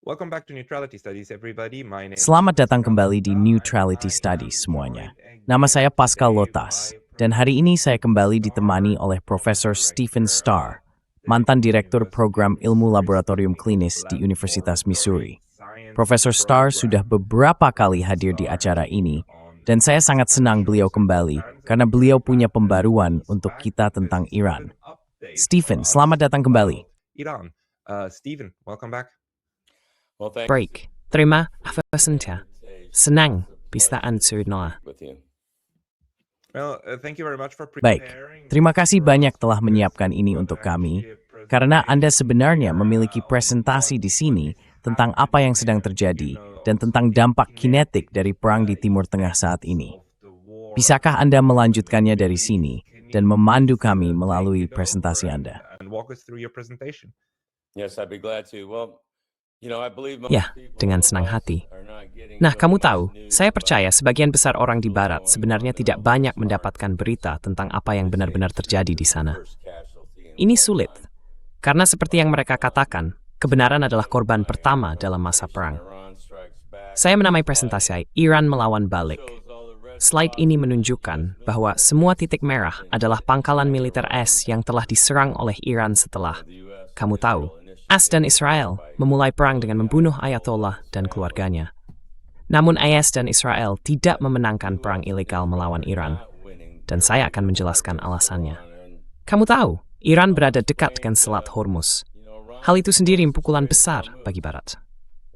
Welcome back to Neutrality Studies, everybody. My name Selamat datang kembali di Neutrality Studies semuanya. Nama saya Pascal Lotas, dan hari ini saya kembali ditemani oleh Profesor Stephen Starr, mantan Direktur Program Ilmu Laboratorium Klinis di Universitas Missouri. Profesor Starr sudah beberapa kali hadir di acara ini, dan saya sangat senang beliau kembali karena beliau punya pembaruan untuk kita tentang Iran. Stephen, selamat datang kembali. Iran. Stephen, welcome back. Break. Terima kasih. Senang bisa answer-nya. Well, thank you very much for Baik, preparing. terima kasih banyak telah menyiapkan ini untuk kami, karena Anda sebenarnya memiliki presentasi di sini tentang apa yang sedang terjadi dan tentang dampak kinetik dari perang di Timur Tengah saat ini. Bisakah Anda melanjutkannya dari sini dan memandu kami melalui presentasi Anda? And walk us through your presentation. Yes, I'd be glad to. Well, I believe Ya, dengan senang hati. Nah, kamu tahu, saya percaya sebagian besar orang di Barat sebenarnya tidak banyak mendapatkan berita tentang apa yang benar-benar terjadi di sana. Ini sulit, karena seperti yang mereka katakan, kebenaran adalah korban pertama dalam masa perang. Saya menamai presentasi saya, Iran melawan balik. Slide ini menunjukkan bahwa semua titik merah adalah pangkalan militer AS yang telah diserang oleh Iran setelah, kamu tahu, AS dan Israel memulai perang dengan membunuh Ayatollah dan keluarganya. Namun AS dan Israel tidak memenangkan perang ilegal melawan Iran, dan saya akan menjelaskan alasannya. Kamu tahu, Iran berada dekat dengan Selat Hormuz. Hal itu sendiri pukulan besar bagi Barat.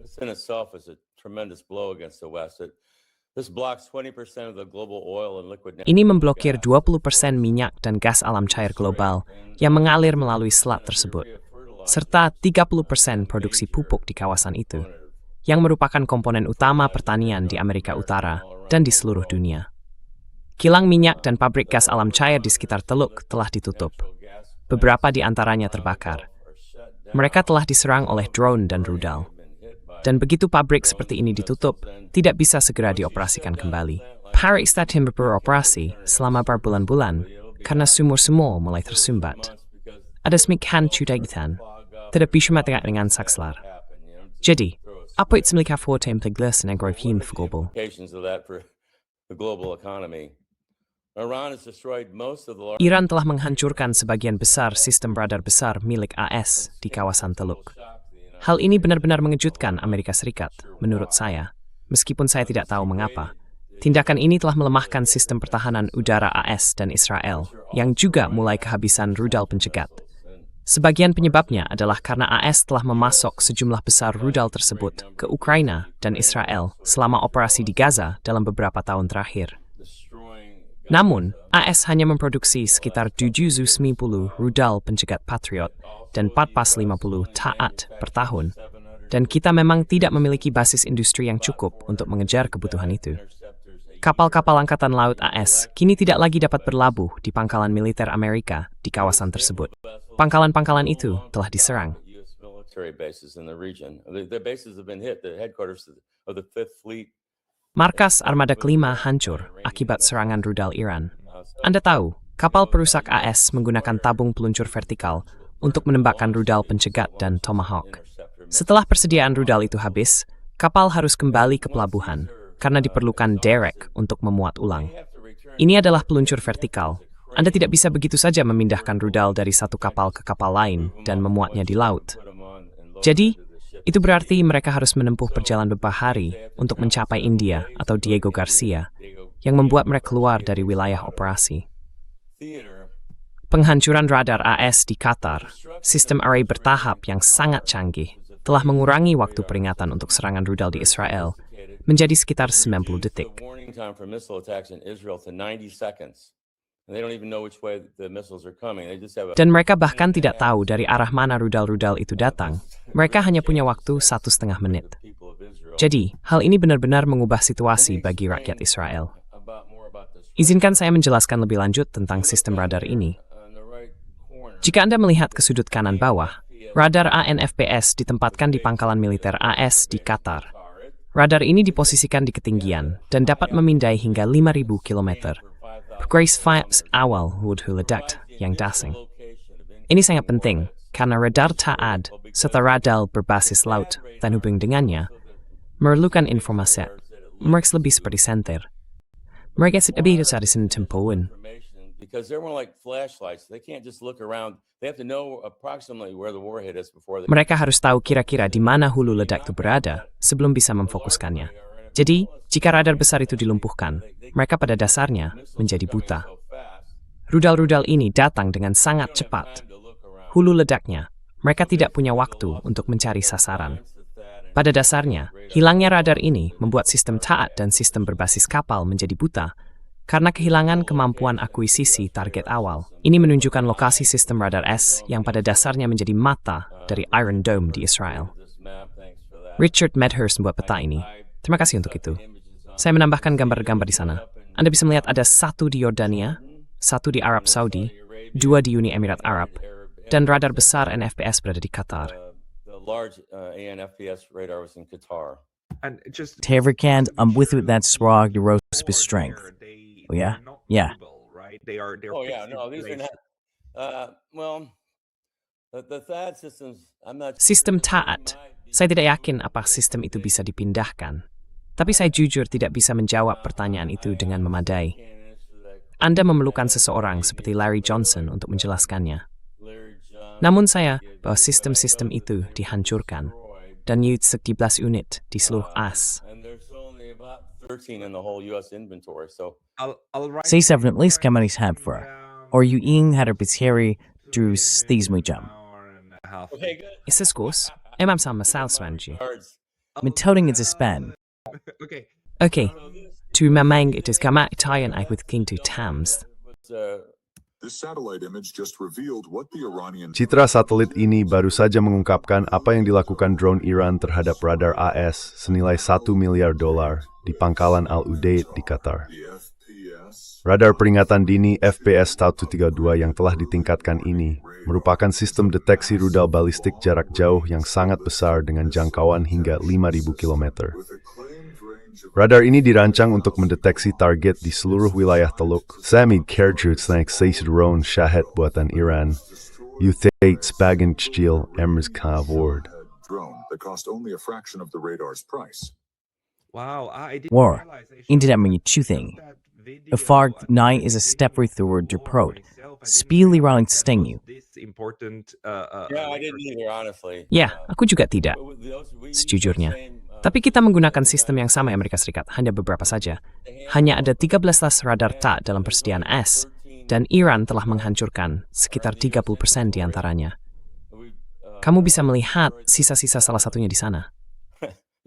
this in itself is a tremendous blow against the West. This blocks 20% of the global oil and liquid. Ini memblokir 20% minyak dan gas alam cair global yang mengalir melalui selat tersebut, serta 30% produksi pupuk di kawasan itu, yang merupakan komponen utama pertanian di Amerika Utara dan di seluruh dunia. Kilang minyak dan pabrik gas alam cair di sekitar Teluk telah ditutup. Beberapa di antaranya terbakar. Mereka telah diserang oleh drone dan rudal. Dan begitu pabrik seperti ini ditutup, tidak bisa segera dioperasikan kembali. Pabrik stadium beroperasi selama berbulan-bulan karena sumur-sumur mulai tersumbat. Ada semikian cudaitan, tidak bisa matengah dengan sakslar. Jadi, apa itu memiliki forte impliglas dan agrofin global? Implications of that for the global economy. Iran has destroyed most of the large Iran telah menghancurkan sebagian besar sistem radar besar milik AS di kawasan Teluk. Hal ini benar-benar mengejutkan Amerika Serikat, menurut saya, meskipun saya tidak tahu mengapa. Tindakan ini telah melemahkan sistem pertahanan udara AS dan Israel, yang juga mulai kehabisan rudal pencegat. Sebagian penyebabnya adalah karena AS telah memasok sejumlah besar rudal tersebut ke Ukraina dan Israel selama operasi di Gaza dalam beberapa tahun terakhir. Namun, AS hanya memproduksi sekitar 750 rudal pencegat Patriot dan 450 Ta'at per tahun, dan kita memang tidak memiliki basis industri yang cukup untuk mengejar kebutuhan itu. Kapal-kapal Angkatan Laut AS kini tidak lagi dapat berlabuh di pangkalan militer Amerika di kawasan tersebut. Pangkalan-pangkalan itu telah diserang. U.S. military bases in the region. The bases have been hit. The headquarters of the Fifth Fleet. Markas Armada Kelima hancur akibat serangan rudal Iran. Anda tahu, kapal perusak AS menggunakan tabung peluncur vertikal untuk menembakkan rudal pencegat dan Tomahawk. Setelah persediaan rudal itu habis, kapal harus kembali ke pelabuhan karena diperlukan derek untuk memuat ulang. Ini adalah peluncur vertikal. Anda tidak bisa begitu saja memindahkan rudal dari satu kapal ke kapal lain dan memuatnya di laut. Jadi, itu berarti mereka harus menempuh perjalanan beberapa hari untuk mencapai India atau Diego Garcia, yang membuat mereka keluar dari wilayah operasi. Penghancuran radar AS di Qatar, sistem array bertahap yang sangat canggih, telah mengurangi waktu peringatan untuk serangan rudal di Israel menjadi sekitar 90 detik. Warning time for missile attacks in Israel to 90 seconds. And they don't even know which way the missiles are coming. They just have a Dan mereka bahkan tidak tahu dari arah mana rudal-rudal itu datang. Mereka hanya punya waktu 1,5 menit. people of Israel Jadi, hal ini benar-benar mengubah situasi bagi rakyat Israel. more about this. Izinkan saya menjelaskan lebih lanjut tentang sistem radar ini. On the right corner. Jika Anda melihat ke sudut kanan bawah, radar ANFPS ditempatkan di pangkalan militer AS di Qatar. Radar ini diposisikan di ketinggian dan dapat memindai hingga 5.000 km. Grace Fires awal ledak yang dasing. Ini sangat penting, karena radar THAAD serta radar berbasis laut dan hubung dengannya memerlukan informasi. Mereka lebih seperti senter. Mereka tidak bisa disentuhin. Because they're more like flashlights. They can't just look around. They have to know approximately where the warhead is before they... Mereka harus tahu kira-kira di mana hulu ledak itu berada sebelum bisa memfokuskannya. Jadi, jika radar besar itu dilumpuhkan, mereka pada dasarnya menjadi buta. Rudal-rudal ini datang dengan sangat cepat. Hulu ledaknya, mereka tidak punya waktu untuk mencari sasaran. Pada dasarnya, hilangnya radar ini membuat sistem THAAD dan sistem berbasis kapal menjadi buta karena kehilangan kemampuan akuisisi target awal. Ini menunjukkan lokasi sistem radar S yang pada dasarnya menjadi mata dari Iron Dome di Israel. Richard Medhurst membuat peta ini. Terima kasih untuk itu. Saya menambahkan gambar-gambar di sana. Anda bisa melihat ada satu di Yordania, satu di Arab Saudi, dua di Uni Emirat Arab, dan radar besar NFPS berada di Qatar. The large ANFPS radar was in Qatar. And just Teverkand, with that Srog, the Rosby strength. Oh, yeah? Yeah. Right? They're Oh yeah, fixed no, these are installations. not. Well, the THAAD systems. I'm not. Sistem THAAD, saya tidak yakin apa sistem itu bisa dipindahkan. Tapi saya jujur tidak bisa menjawab pertanyaan itu dengan memadai. Anda memerlukan seseorang seperti Larry Johnson untuk menjelaskannya. Namun saya bahwa sistem-sistem itu dihancurkan dan Yud 11 unit di seluruh AS. And there's only about 13 in the whole U.S. inventory. So I'll write Say seven at least Kamaris Habfer. Or you ing had a biteri through Steesmujum. okay, good. Isis emam sama salsmanji. Cards. Metoting is a span. Okay. Okay, tu mamang it is kama Italian I with king to Tams. But, This satellite image just revealed what the Iranian Citra satelit ini baru saja mengungkapkan apa yang dilakukan drone Iran terhadap radar AS senilai $1 miliar di pangkalan Al-Udeid di Qatar. the FPS Radar peringatan dini FPS Tau-232 yang telah ditingkatkan ini merupakan sistem deteksi rudal balistik jarak jauh yang sangat besar dengan jangkauan hingga 5.000 km. with a claimed range of Radar ini dirancang untuk mendeteksi target di seluruh wilayah Teluk. Samid Kerjut Snack drone Shahed buatan Iran. Utheit Spagan Chil Emrs Kavord. drone that cost only a fraction of the radar's price. Wow, I didn't War. realize I should Into that many chuthing. that video A far nine is a step forward to prod. myself. I didn't Speedily know running that sting was you. this important, yeah, I didn't either, honestly. Ya, aku juga tidak. Sejujurnya. Tapi kita menggunakan sistem yang sama Amerika Serikat, hanya beberapa saja. Hanya ada 13 radar THAAD dalam persediaan S, dan Iran telah menghancurkan sekitar 30% di antaranya. Kamu bisa melihat sisa-sisa salah satunya di sana.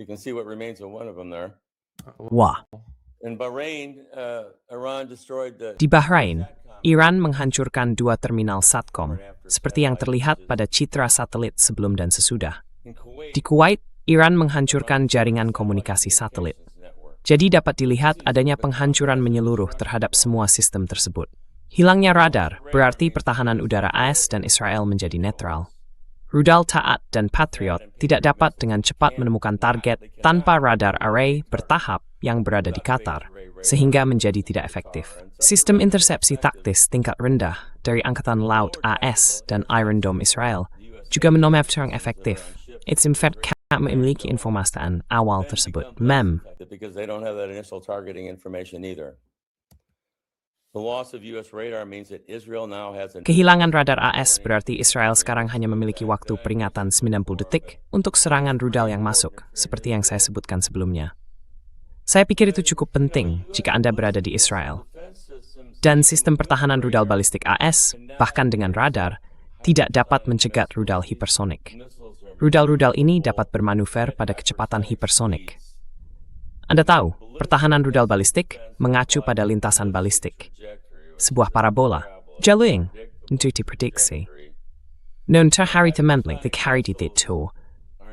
You can see what remains of one of them there. Wah. In Bahrain, Iran destroyed the. Di Bahrain, Iran menghancurkan 2 terminal Satcom, seperti yang terlihat pada citra satelit sebelum dan sesudah. In Kuwait, Di Kuwait, Iran menghancurkan jaringan komunikasi satelit. Jadi dapat dilihat adanya penghancuran menyeluruh terhadap semua sistem tersebut. Hilangnya radar berarti pertahanan udara AS dan Israel menjadi netral. Rudal THAAD dan Patriot tidak dapat dengan cepat menemukan target tanpa radar array bertahap yang berada di Qatar, sehingga menjadi tidak efektif. Sistem intersepsi taktis tingkat rendah dari Angkatan Laut AS dan Iron Dome Israel juga menomorfir yang efektif. It's in fact memiliki informasi awal tersebut. because they don't have that initial targeting information either. The loss of U.S. radar means that Israel now has an. Kehilangan radar AS berarti Israel sekarang hanya memiliki waktu peringatan 90 detik untuk serangan rudal yang masuk, seperti yang saya sebutkan sebelumnya. Saya pikir itu cukup penting jika Anda berada di Israel. Dan sistem pertahanan rudal balistik AS, bahkan dengan radar, tidak dapat mencegat rudal hipersonik. Rudal-rudal ini dapat bermanuver pada kecepatan hipersonik. Anda tahu, pertahanan rudal balistik mengacu pada lintasan balistik. Sebuah parabola, jaluing, untuk diprediksi. Noon terhari temempling the carry di itu.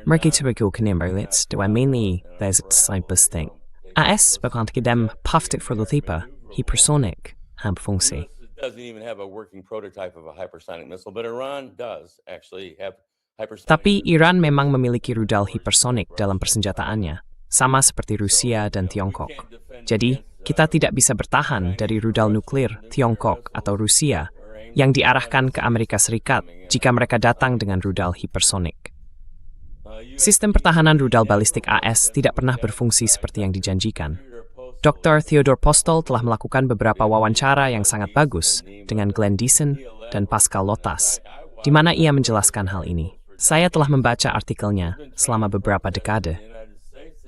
Mereka terikul kenimberlits, doa mainly there's a cybersting. AS bakal dem paftik for luthipa, hipersonic, fungsi. Doesn't even have a working prototype of a hypersonic missile, but Iran does actually have hypersonic. Tapi Iran memang memiliki rudal hipersonik dalam persenjataannya, sama seperti Rusia dan Tiongkok. Jadi, kita tidak bisa bertahan dari rudal nuklir Tiongkok atau Rusia yang diarahkan ke Amerika Serikat jika mereka datang dengan rudal hipersonik. Sistem pertahanan rudal balistik AS tidak pernah berfungsi seperti yang dijanjikan. Dr. Theodore Postol telah melakukan beberapa wawancara yang sangat bagus dengan Glenn Deason dan Pascal Lotas, di mana ia menjelaskan hal ini. Saya telah membaca artikelnya selama beberapa dekade.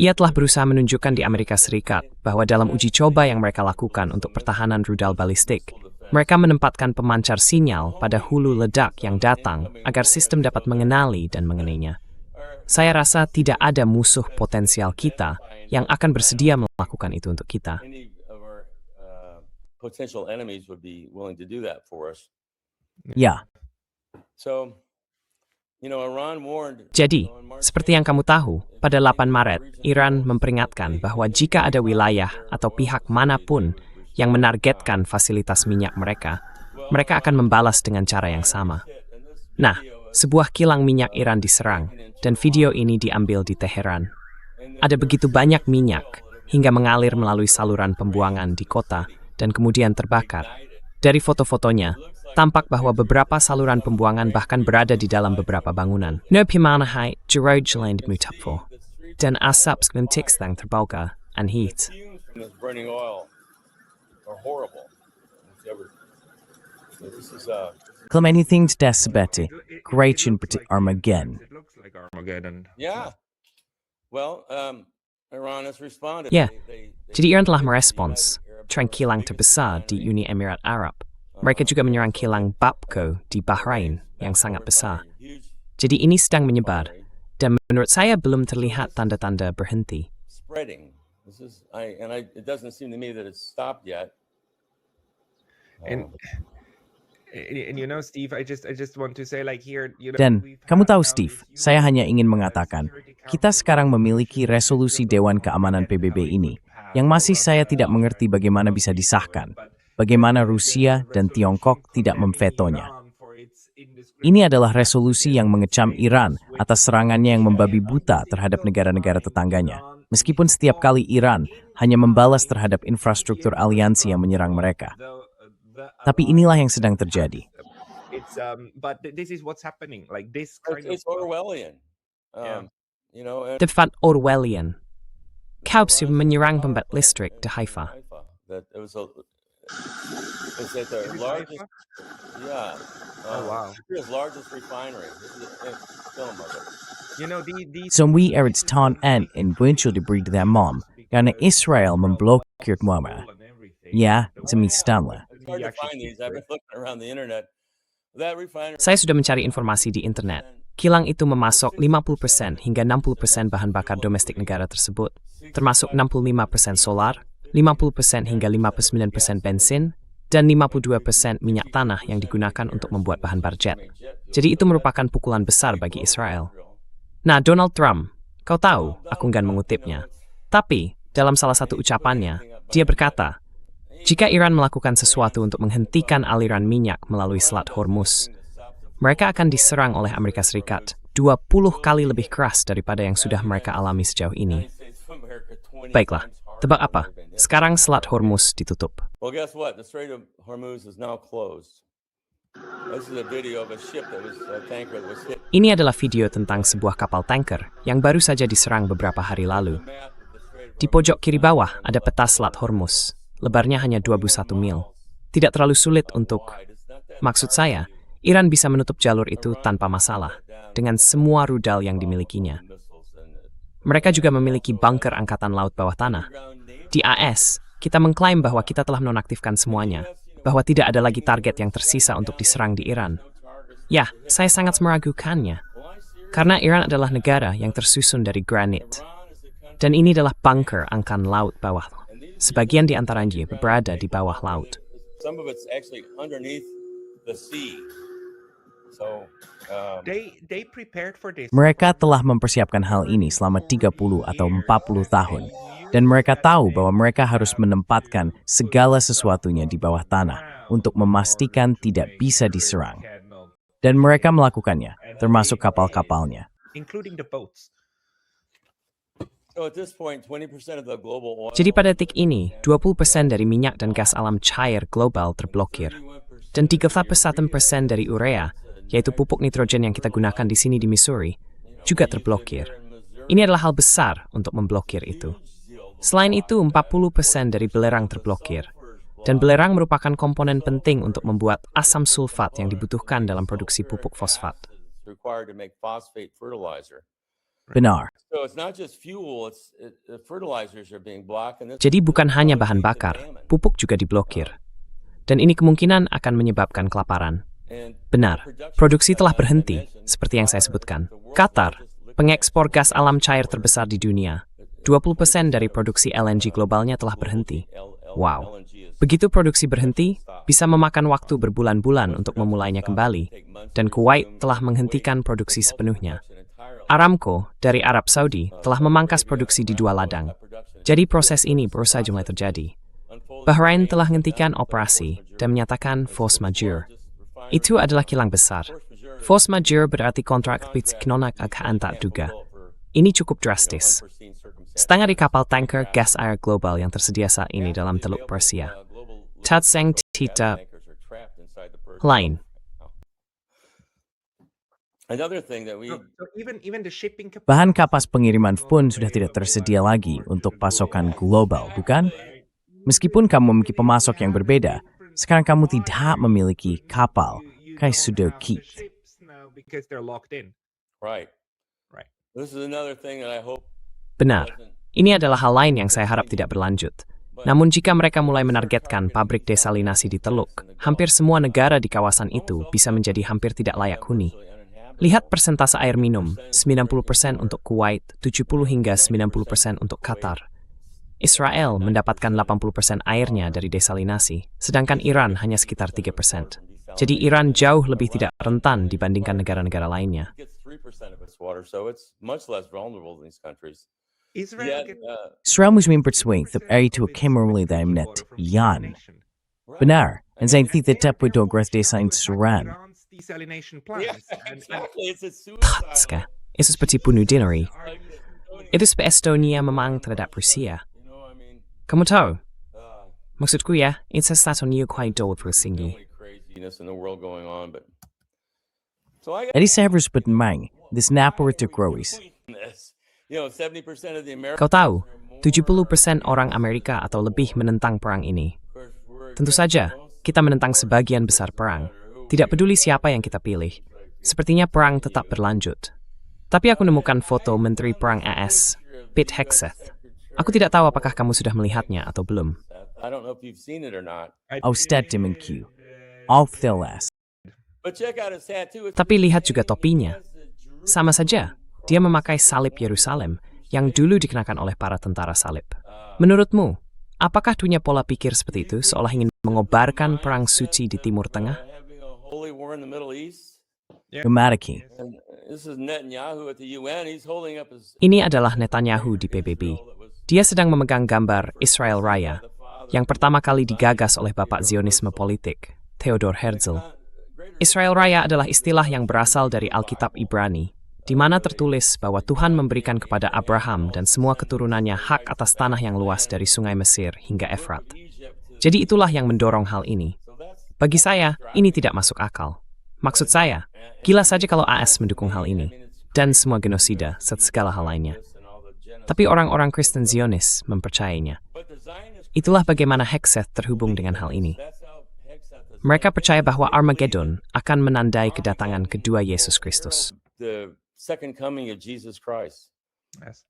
Ia telah berusaha menunjukkan di Amerika Serikat bahwa dalam uji coba yang mereka lakukan untuk pertahanan rudal balistik, mereka menempatkan pemancar sinyal pada hulu ledak yang datang agar sistem dapat mengenali dan mengenainya. Saya rasa tidak ada musuh potensial kita yang akan bersedia melakukan itu untuk kita. Ya, Jadi, seperti yang kamu tahu, pada 8 Maret, Iran memperingatkan bahwa jika ada wilayah atau pihak manapun yang menargetkan fasilitas minyak mereka, mereka akan membalas dengan cara yang sama. Nah, sebuah kilang minyak Iran diserang, dan video ini diambil di Teheran. Ada begitu banyak minyak, hingga mengalir melalui saluran pembuangan di kota, dan kemudian terbakar. Dari foto-fotonya, tampak bahwa beberapa saluran pembuangan bahkan berada di dalam beberapa bangunan. Nopimanahay, Jerojaland Mutapfo, dan asap sementik sedang terbakar, and heat. kalau anything tidak seperti Creation Armageddon. It looks like Armageddon. Ya, jadi Iran telah merespons serang kilang terbesar di Uni Emirat Arab. Mereka juga menyerang kilang Babco di Bahrain yang sangat besar. Jadi ini sedang menyebar, dan menurut saya belum terlihat tanda-tanda berhenti. And you know, Steve, I just want to say, like here, you know, Dan, we've kamu had tahu now Steve, this saya hanya ingin mengatakan, kita sekarang memiliki resolusi Dewan Keamanan PBB ini, yang masih saya tidak mengerti bagaimana bisa disahkan, bagaimana Rusia dan Tiongkok tidak memvetonya. Ini adalah resolusi yang mengecam Iran atas serangannya yang membabi buta terhadap negara-negara tetangganya. Meskipun setiap kali Iran hanya membalas terhadap infrastruktur aliansi yang menyerang mereka. Tapi inilah yang sedang terjadi. But this is what's happening. Like this kind It's Orwellian. Tepat Orwellian. Kau menyerang pembangkit listrik di Haifa. It's at the largest. Yeah. Oh, wow. Israel's largest refinery. This is a film of it. You know, these Semui erit tahun in muncul diberi demam karena Israel memblokir mereka. Ya, demikianlah. It's hard to find these. I've been looking around the internet. That refinery. Saya sudah mencari informasi di internet. Kilang itu memasok 50% hingga 60% bahan bakar domestik negara tersebut, termasuk 65% solar, 50% hingga 59% bensin, dan 52% minyak tanah yang digunakan untuk membuat bahan barjet. Jadi itu merupakan pukulan besar bagi Israel. Nah, Donald Trump, kau tahu, aku enggan mengutipnya. Tapi, dalam salah satu ucapannya, dia berkata, jika Iran melakukan sesuatu untuk menghentikan aliran minyak melalui Selat Hormuz, mereka akan diserang oleh Amerika Serikat 20 kali lebih keras daripada yang sudah mereka alami sejauh ini. Baiklah, tebak apa? Sekarang Selat Hormuz ditutup. Well, guess what? The Strait of Hormuz is now closed. This is a video of a ship that was a tanker that was hit. Ini adalah video tentang sebuah kapal tanker yang baru saja diserang beberapa hari lalu. Di pojok kiri bawah ada peta Selat Hormuz. Lebarnya hanya 21 mil. Tidak terlalu sulit untuk... Maksud saya, Iran bisa menutup jalur itu tanpa masalah, dengan semua rudal yang dimilikinya. Mereka juga memiliki bunker angkatan laut bawah tanah. Di AS, kita mengklaim bahwa kita telah menonaktifkan semuanya, bahwa tidak ada lagi target yang tersisa untuk diserang di Iran. Ya, saya sangat meragukannya. Karena Iran adalah negara yang tersusun dari granit. Dan ini adalah bunker angkatan laut bawah. Sebagian di antaranya berada di bawah laut. Some of it's actually underneath the sea. So, they prepared for this. Mereka telah mempersiapkan hal ini selama 30 atau 40 tahun. Dan mereka tahu bahwa mereka harus menempatkan segala sesuatunya di bawah tanah untuk memastikan tidak bisa diserang. Dan mereka melakukannya, termasuk kapal-kapalnya. Including the boats. so at this point, 20% of the global oil. Jadi pada detik ini, 20% dari minyak dan gas alam cair global terblokir. dan 31% dari urea, yaitu pupuk nitrogen yang kita gunakan di sini di Missouri, juga terblokir. Ini adalah hal besar untuk memblokir itu. Selain itu, 40% dari belerang terblokir. Dan belerang merupakan komponen penting untuk membuat asam sulfat yang dibutuhkan dalam produksi pupuk fosfat. required to make phosphate fertilizer. Benar. So it's not just fuel, the fertilizers are being blocked. And this Jadi bukan hanya bahan bakar, pupuk juga diblokir. Dan ini kemungkinan akan menyebabkan kelaparan. and Benar, produksi telah berhenti, seperti yang saya sebutkan. Qatar, pengekspor gas alam cair terbesar di dunia. 20% dari produksi LNG globalnya telah berhenti. Wow. Begitu produksi berhenti, bisa memakan waktu berbulan-bulan untuk memulainya kembali, dan Kuwait telah menghentikan produksi sepenuhnya. Aramco dari Arab Saudi telah memangkas produksi di 2 ladang. Jadi proses ini baru saja mulai terjadi. Bahrain telah menghentikan operasi dan menyatakan force majeure. Itu adalah kilang besar. Force majeure berarti kontrak pitchnonak agak tak duga. Ini cukup drastis. Setengah di kapal tanker gas air global yang tersedia saat ini dalam Teluk Persia. Tatseng Tita lain. Another thing that we So even the shipping Bahan kapas pengiriman pun sudah tidak tersedia lagi untuk pasokan global, bukan? Meskipun kamu memiliki pemasok yang berbeda, sekarang kamu tidak memiliki kapal. Kayak sudah Keith. ships now because they're locked in. right. Right. This is another thing that I hope Benar. Ini adalah hal lain yang saya harap tidak berlanjut. Namun jika mereka mulai menargetkan pabrik desalinasi di Teluk, hampir semua negara di kawasan itu bisa menjadi hampir tidak layak huni. Lihat persentase air minum, 90% untuk Kuwait, 70 hingga 90% untuk Qatar. Israel mendapatkan 80% airnya dari desalinasi, sedangkan Iran hanya sekitar 3%. Jadi Iran jauh lebih tidak rentan dibandingkan negara-negara lainnya. gets 3% of its water, so it's much less vulnerable than these countries. Israel Yet, Israel moest berpersuing dat er itu kemurli daimnet yan. Benar. En zijn tidak tepu do gres desain Suran. Iran's desalination plants. exactly, it's a Tatska. Itu seperti bunuh diri. Itu seperti Estonia memang terhadap Rusia. Kamu tahu? Maksudku ya, investasi nuklir bertinggi. craziness in the world going on, but so I got Jadi saya harus bermain. This napper to growis. this. 70% of the Americans. Kau tahu, 70% orang Amerika atau lebih menentang perang ini. Tentu saja, kita menentang sebagian besar perang. Tidak peduli siapa yang kita pilih. Sepertinya perang tetap berlanjut. Tapi aku menemukan foto Menteri Perang AS, Pete Hegseth. Aku tidak tahu apakah kamu sudah melihatnya atau belum. I don't know if you've seen it or not, Austed dimenku. Off the last. but check out his tattoo. It's Tapi lihat juga topinya. Sama saja, dia memakai salib Yerusalem yang dulu dikenakan oleh para tentara salib. Menurutmu, apakah punya pola pikir seperti itu seolah ingin mengobarkan perang suci di Timur Tengah? having a holy war in the Middle East. Gematiki. And this is Netanyahu at the UN. He's holding up his Ini adalah Netanyahu di PBB. Dia sedang memegang gambar Israel Raya, yang pertama kali digagas oleh Bapak Zionisme politik, Theodor Herzl. Israel Raya adalah istilah yang berasal dari Alkitab Ibrani, di mana tertulis bahwa Tuhan memberikan kepada Abraham dan semua keturunannya hak atas tanah yang luas dari sungai Mesir hingga Efrat. Jadi itulah yang mendorong hal ini. Bagi saya, ini tidak masuk akal. Maksud saya, gila saja kalau AS mendukung hal ini, dan semua genosida serta segala hal lainnya. Tapi orang-orang Kristen Zionis mempercayainya. Itulah bagaimana Hegseth terhubung dengan hal ini. Mereka percaya bahwa Armageddon akan menandai kedatangan kedua Yesus Kristus. the second coming of Jesus Christ. Yes.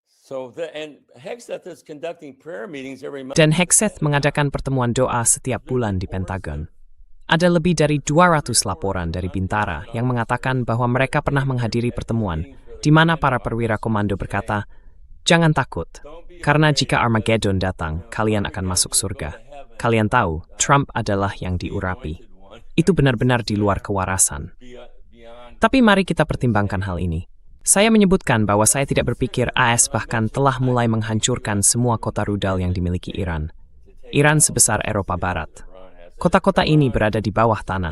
So and Hegseth is conducting prayer meetings every month. Dan Hegseth mengadakan pertemuan doa setiap bulan di Pentagon. Ada lebih dari 200 laporan dari Bintara yang mengatakan bahwa mereka pernah menghadiri pertemuan di mana para perwira komando berkata, "Jangan takut, karena jika Armageddon datang, kalian akan masuk surga. Kalian tahu, Trump adalah yang diurapi." Itu benar-benar di luar kewarasan. Tapi mari kita pertimbangkan hal ini. Saya menyebutkan bahwa saya tidak berpikir AS bahkan telah mulai menghancurkan semua kota rudal yang dimiliki Iran. Iran sebesar Eropa Barat. Kota-kota ini berada di bawah tanah.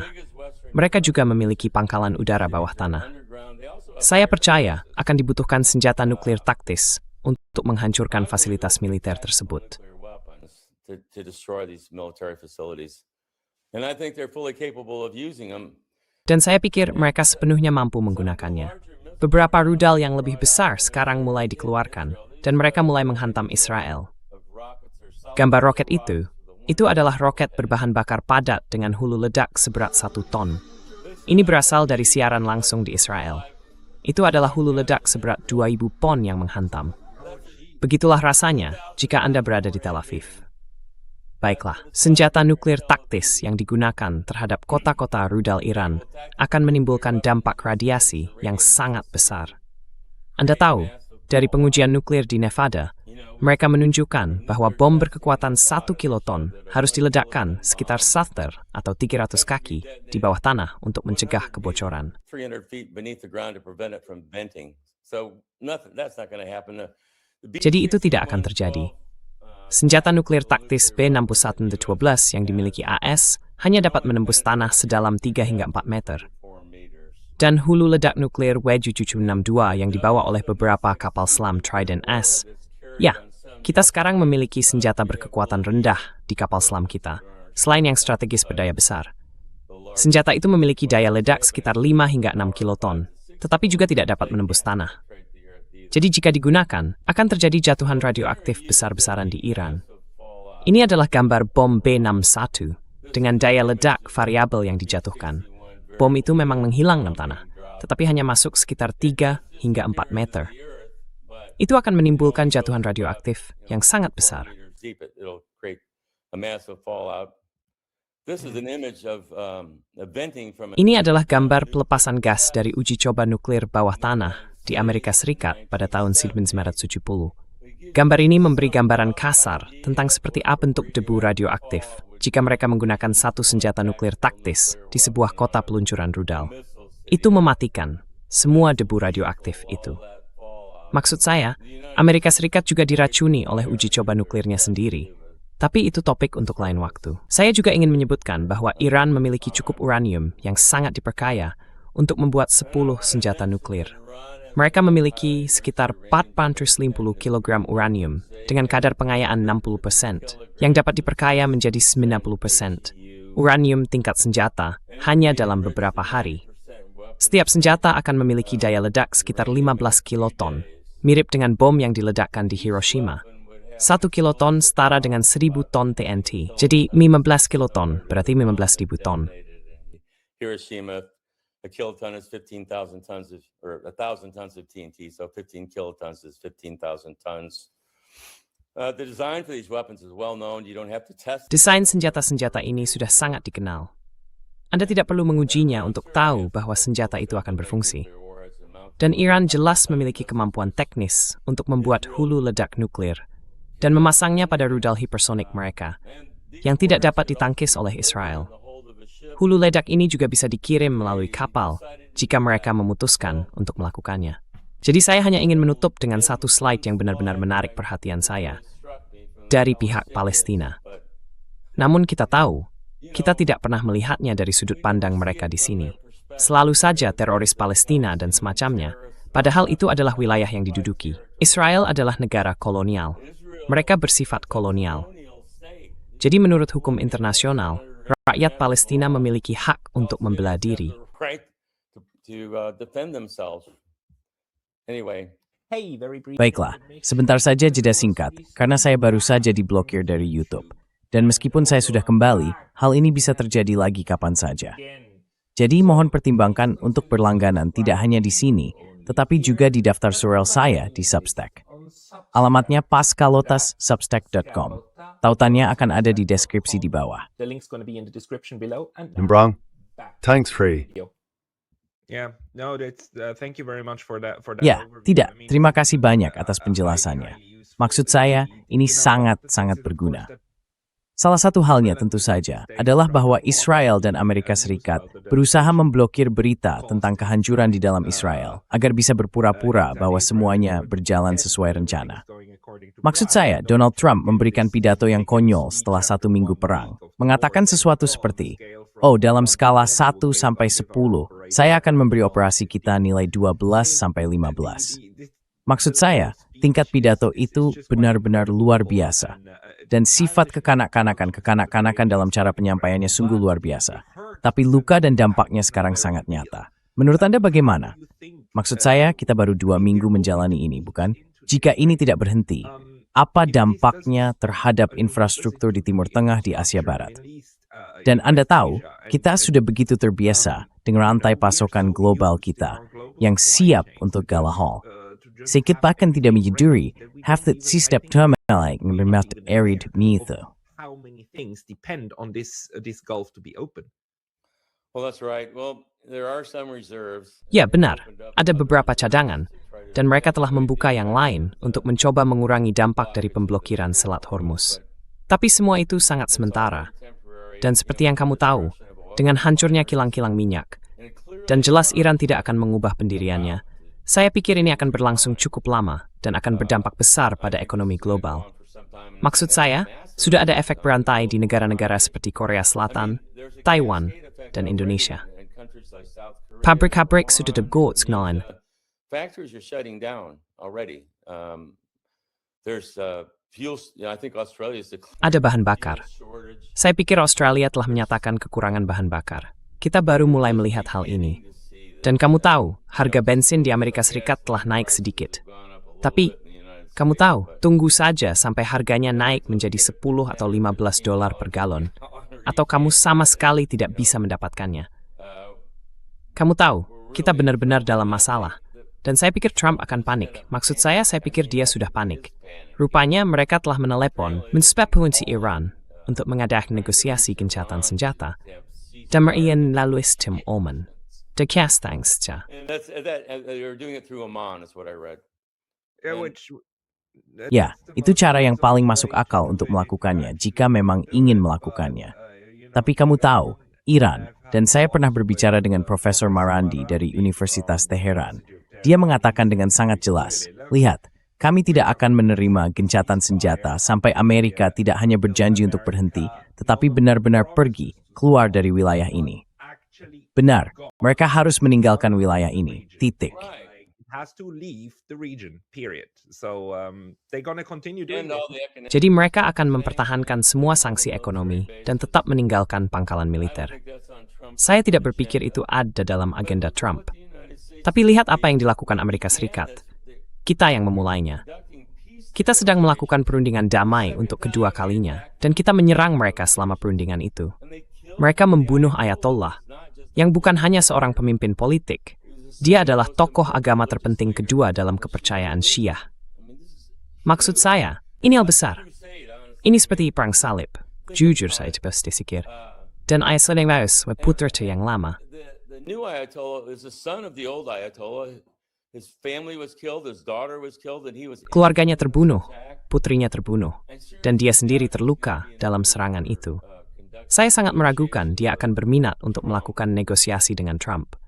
Mereka juga memiliki pangkalan udara bawah tanah. Saya percaya akan dibutuhkan senjata nuklir taktis untuk menghancurkan fasilitas militer tersebut. To destroy these military facilities. And I think they're fully capable of using them. Dan saya pikir mereka sepenuhnya mampu menggunakannya. Beberapa rudal yang lebih besar sekarang mulai dikeluarkan, dan mereka mulai menghantam Israel. Gambar roket itu adalah roket berbahan bakar padat dengan hulu ledak seberat 1 ton. Ini berasal dari siaran langsung di Israel. Itu adalah hulu ledak seberat 2.000 pon yang menghantam. Begitulah rasanya jika Anda berada di Tel Aviv. Baiklah, senjata nuklir taktis yang digunakan terhadap kota-kota rudal Iran akan menimbulkan dampak radiasi yang sangat besar. Anda tahu, dari pengujian nuklir di Nevada, mereka menunjukkan bahwa bom berkekuatan 1 kiloton harus diledakkan sekitar 100 atau 300 kaki di bawah tanah untuk mencegah kebocoran. 300 feet beneath the ground to prevent it from venting. So that's not going to happen. Jadi itu tidak akan terjadi. Senjata nuklir taktis B-61-12 yang dimiliki AS hanya dapat menembus tanah sedalam 3 hingga 4 meter. Dan hulu ledak nuklir W-7762 yang dibawa oleh beberapa kapal selam Trident S. Ya, kita sekarang memiliki senjata berkekuatan rendah di kapal selam kita, selain yang strategis berdaya besar. Senjata itu memiliki daya ledak sekitar 5 hingga 6 kiloton, tetapi juga tidak dapat menembus tanah. Jadi jika digunakan, akan terjadi jatuhan radioaktif besar-besaran di Iran. Ini adalah gambar bom B-61 dengan daya ledak variabel yang dijatuhkan. Bom itu memang menghilang dalam tanah, tetapi hanya masuk sekitar 3 hingga 4 meter. Itu akan menimbulkan jatuhan radioaktif yang sangat besar. Ini adalah gambar pelepasan gas dari uji coba nuklir bawah tanah di Amerika Serikat pada tahun 1970. Gambar ini memberi gambaran kasar tentang seperti apa bentuk debu radioaktif jika mereka menggunakan satu senjata nuklir taktis di sebuah kota peluncuran rudal. Itu mematikan semua debu radioaktif itu. Maksud saya, Amerika Serikat juga diracuni oleh uji coba nuklirnya sendiri. Tapi itu topik untuk lain waktu. Saya juga ingin menyebutkan bahwa Iran memiliki cukup uranium yang sangat diperkaya untuk membuat 10 senjata nuklir. Mereka memiliki sekitar 450 kg uranium dengan kadar pengayaan 60% yang dapat diperkaya menjadi 90%. Uranium tingkat senjata hanya dalam beberapa hari. Setiap senjata akan memiliki daya ledak sekitar 15 kiloton, mirip dengan bom yang diledakkan di Hiroshima. 1 kiloton setara dengan 1.000 ton TNT. Jadi 15 kiloton berarti 15.000 ton. Hiroshima, a kiloton is 15,000 tons of, or 1,000 tons of TNT, so 15 kilotons is 15,000 tons. The design for these weapons is well known. You don't have to test. Desain senjata-senjata ini sudah sangat dikenal. Anda tidak perlu mengujinya untuk tahu bahwa senjata itu akan berfungsi. Dan Iran jelas memiliki kemampuan teknis untuk membuat hulu ledak nuklir dan memasangnya pada rudal hipersonik mereka yang tidak dapat ditangkis oleh Israel. Hulu ledak ini juga bisa dikirim melalui kapal jika mereka memutuskan untuk melakukannya. Jadi saya hanya ingin menutup dengan satu slide yang benar-benar menarik perhatian saya dari pihak Palestina. Namun kita tahu, kita tidak pernah melihatnya dari sudut pandang mereka di sini. Selalu saja teroris Palestina dan semacamnya, padahal itu adalah wilayah yang diduduki. Israel adalah negara kolonial. Mereka bersifat kolonial. Jadi menurut hukum internasional, rakyat Palestina memiliki hak untuk membela diri. Baiklah, sebentar saja jeda singkat, karena saya baru saja diblokir dari YouTube. Dan meskipun saya sudah kembali, hal ini bisa terjadi lagi kapan saja. Jadi mohon pertimbangkan untuk berlangganan tidak hanya di sini, tetapi juga di daftar surel saya di Substack. Alamatnya paskalotas.substack.com. Tautannya akan ada di deskripsi di bawah. The link's going to be in the description below. And Nembrong, thanks, Free. yeah, no, that's thank you very much for that. Ya, overview. tidak. I mean, Terima kasih banyak atas penjelasannya. Maksud saya, ini sangat-sangat berguna. Salah satu halnya tentu saja adalah bahwa Israel dan Amerika Serikat berusaha memblokir berita tentang kehancuran di dalam Israel agar bisa berpura-pura bahwa semuanya berjalan sesuai rencana. Maksud saya, Donald Trump memberikan pidato yang konyol setelah 1 minggu perang, mengatakan sesuatu seperti, "Oh, dalam skala 1 sampai 10, saya akan memberi operasi kita nilai 12 sampai 15." Maksud saya, tingkat pidato itu benar-benar luar biasa. Dan sifat kekanak-kanakan dalam cara penyampaiannya sungguh luar biasa. Tapi luka dan dampaknya sekarang sangat nyata. Menurut Anda bagaimana? Maksud saya, kita baru 2 minggu menjalani ini, bukan? Jika ini tidak berhenti, apa dampaknya terhadap infrastruktur di Timur Tengah di Asia Barat? Dan Anda tahu, kita sudah begitu terbiasa dengan rantai pasokan global kita yang siap untuk galahol. Sedikit bahkan tidak menyadari, haftat sistem termalai memang arid itu. How many things depend on this Gulf to be open? Well, that's right. Well, there are some reserves. Ya, benar. Ada beberapa cadangan, dan mereka telah membuka yang lain untuk mencoba mengurangi dampak dari pemblokiran Selat Hormuz. Tapi semua itu sangat sementara. Dan seperti yang kamu tahu, dengan hancurnya kilang-kilang minyak, dan jelas Iran tidak akan mengubah pendiriannya, saya pikir ini akan berlangsung cukup lama dan akan berdampak besar pada ekonomi global. Maksud saya, sudah ada efek berantai di negara-negara seperti Korea Selatan, Taiwan, dan Indonesia. Pabrik-pabrik sudah dibuat. Factories are shutting down already. There's fuels. I think Australia is Ada bahan bakar. Saya pikir Australia telah menyatakan kekurangan bahan bakar. Kita baru mulai melihat hal ini. Dan kamu tahu, harga bensin di Amerika Serikat telah naik sedikit. Tapi, kamu tahu, tunggu saja sampai harganya naik menjadi 10 atau 15 dolar per galon. Atau kamu sama sekali tidak bisa mendapatkannya. Kamu tahu, kita benar-benar dalam masalah. Dan saya pikir Trump akan panik. Maksud saya pikir dia sudah panik. Rupanya mereka telah menelepon menspekulasi Iran untuk mengadakan negosiasi gencatan senjata. Dan merian lalu sistem Oman. They're doing it through Oman, is what I read. Ya, itu cara yang paling masuk akal untuk melakukannya jika memang ingin melakukannya. Tapi kamu tahu, Iran, dan saya pernah berbicara dengan Profesor Marandi dari Universitas Teheran. Dia mengatakan dengan sangat jelas, lihat, kami tidak akan menerima gencatan senjata sampai Amerika tidak hanya berjanji untuk berhenti, tetapi benar-benar pergi keluar dari wilayah ini. Benar, mereka harus meninggalkan wilayah ini. Titik. Jadi mereka akan mempertahankan semua sanksi ekonomi dan tetap meninggalkan pangkalan militer. Saya tidak berpikir itu ada dalam agenda Trump. Tapi lihat apa yang dilakukan Amerika Serikat. Kita yang memulainya. Kita sedang melakukan perundingan damai untuk kedua kalinya, dan kita menyerang mereka selama perundingan itu. Mereka membunuh Ayatollah, yang bukan hanya seorang pemimpin politik. Dia adalah tokoh agama terpenting kedua dalam kepercayaan Syiah. Maksud saya, ini hal besar. Ini seperti perang salib. Jujur saya pasti sikir. Dan Ayatollah putra yang lama. The new Ayatollah is the son of the old Ayatollah. His family was killed, his daughter was killed, and he was... Keluarganya terbunuh, putrinya terbunuh, dan dia sendiri terluka dalam serangan itu. Saya sangat meragukan dia akan berminat untuk melakukan negosiasi dengan Trump.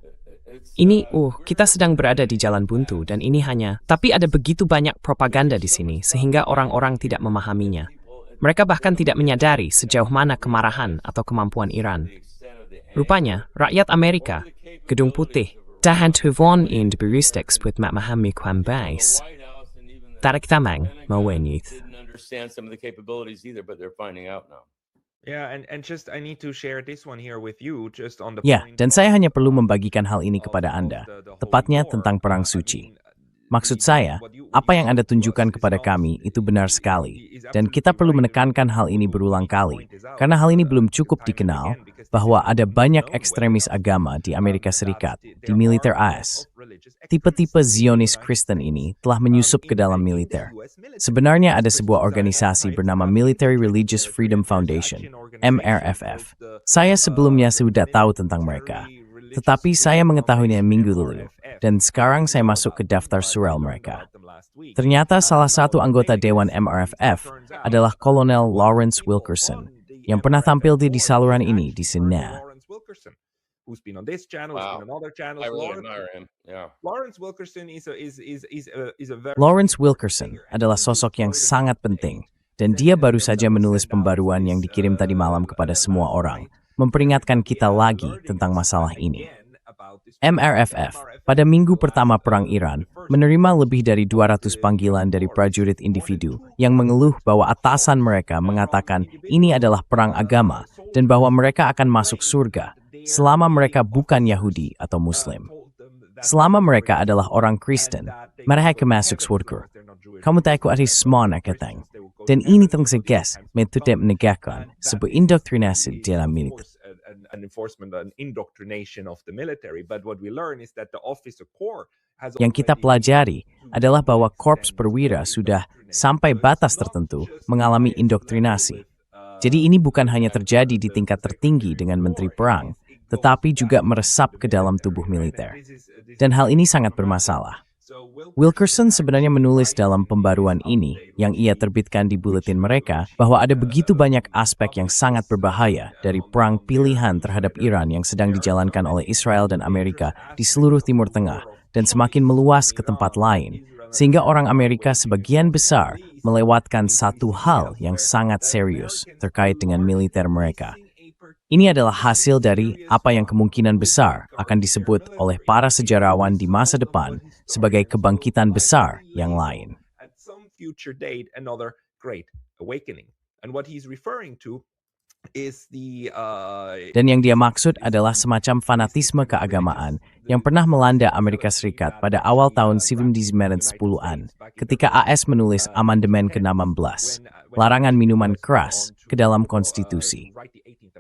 Ini, kita sedang berada di jalan buntu dan ini hanya... Tapi ada begitu banyak propaganda di sini sehingga orang-orang tidak memahaminya. Mereka bahkan tidak menyadari sejauh mana kemarahan atau kemampuan Iran. Rupanya, rakyat Amerika, Gedung Putih, dahan tuvon in beristeks with memahami kwambais. Tarik tamang, mawenyith. Didn't understand some of the capabilities either, but they're finding out now. Yeah, and just I need to share this one here with you just on the Ya, point dan of- saya hanya perlu membagikan hal ini kepada Anda, tepatnya tentang Perang Suci. Maksud saya, apa yang Anda tunjukkan kepada kami itu benar sekali, dan kita perlu menekankan hal ini berulang kali, karena hal ini belum cukup dikenal bahwa ada banyak ekstremis agama di Amerika Serikat, di militer AS. Tipe-tipe Zionis Kristen ini telah menyusup ke dalam militer. Sebenarnya ada sebuah organisasi bernama Military Religious Freedom Foundation, MRFF. Saya sebelumnya sudah tahu tentang mereka, tetapi saya mengetahuinya minggu lalu, dan sekarang saya masuk ke daftar surel mereka. Ternyata salah satu anggota Dewan MRFF adalah Kolonel Lawrence Wilkerson, yang pernah tampil di saluran ini di Sina. Who's been on this channel, who's Wow. been on other channels. I really admire him. Yeah. Lawrence Wilkerson is a very Lawrence Wilkerson adalah sosok yang sangat penting, dan dia baru saja menulis pembaruan yang dikirim tadi malam kepada semua orang, memperingatkan kita lagi tentang masalah ini. MRFF, pada minggu pertama Perang Iran, menerima lebih dari 200 panggilan dari prajurit individu yang mengeluh bahwa atasan mereka mengatakan ini adalah perang agama dan bahwa mereka akan masuk surga selama mereka bukan Yahudi atau Muslim. Selama mereka adalah orang Kristen, mereka masuk surga. Kamu tahu ada semua nakatang. Dan ini tersegas metode menegakkan sebuah indoktrinasi dalam militer. An enforcement, an indoctrination of the military. But what we learn is that the officer corps has Yang kita pelajari adalah bahwa korps perwira sudah sampai batas tertentu mengalami indoktrinasi. Jadi ini bukan hanya terjadi di tingkat tertinggi dengan menteri perang, tetapi juga meresap ke dalam tubuh militer. Dan hal ini sangat bermasalah. Wilkerson sebenarnya menulis dalam pembaruan ini yang ia terbitkan di buletin mereka bahwa ada begitu banyak aspek yang sangat berbahaya dari perang pilihan terhadap Iran yang sedang dijalankan oleh Israel dan Amerika di seluruh Timur Tengah dan semakin meluas ke tempat lain, sehingga orang Amerika sebagian besar melewatkan satu hal yang sangat serius terkait dengan militer mereka. Ini adalah hasil dari apa yang kemungkinan besar akan disebut oleh para sejarawan di masa depan sebagai kebangkitan besar yang lain. at some future date another great awakening. And what he's referring to is the Dan yang dia maksud adalah semacam fanatisme keagamaan yang pernah melanda Amerika Serikat pada awal tahun 1910-an ketika AS menulis amandemen ke-16, larangan minuman keras, ke dalam konstitusi.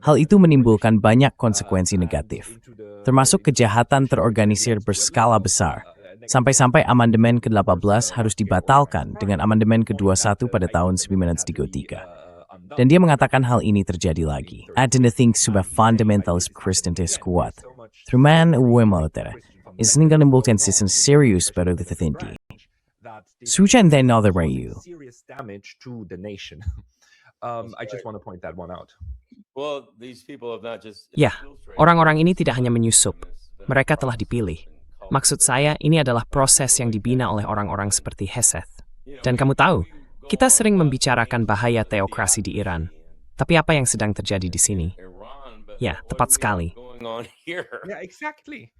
Hal itu menimbulkan banyak konsekuensi negatif, termasuk kejahatan terorganisir berskala besar, sampai-sampai amandemen ke-18 harus dibatalkan dengan amandemen ke-21 pada tahun 1933. Dan dia mengatakan hal ini terjadi lagi. Adanya think sebuah fundamentalis Kristen kuat. Truman Wimotera, is menimbulkan sistem serius pada tertentu. Sujan dan other rayu. serious damage to the nation. I just want to point that one out. Well, these people have not just Ya, orang-orang ini tidak hanya menyusup. Mereka telah dipilih. Maksud saya, ini adalah proses yang dibina oleh orang-orang seperti Heseth. Dan kamu tahu, kita sering membicarakan bahaya teokrasi di Iran. Tapi apa yang sedang terjadi di sini? Ya, tepat sekali. going on here. Yeah, exactly.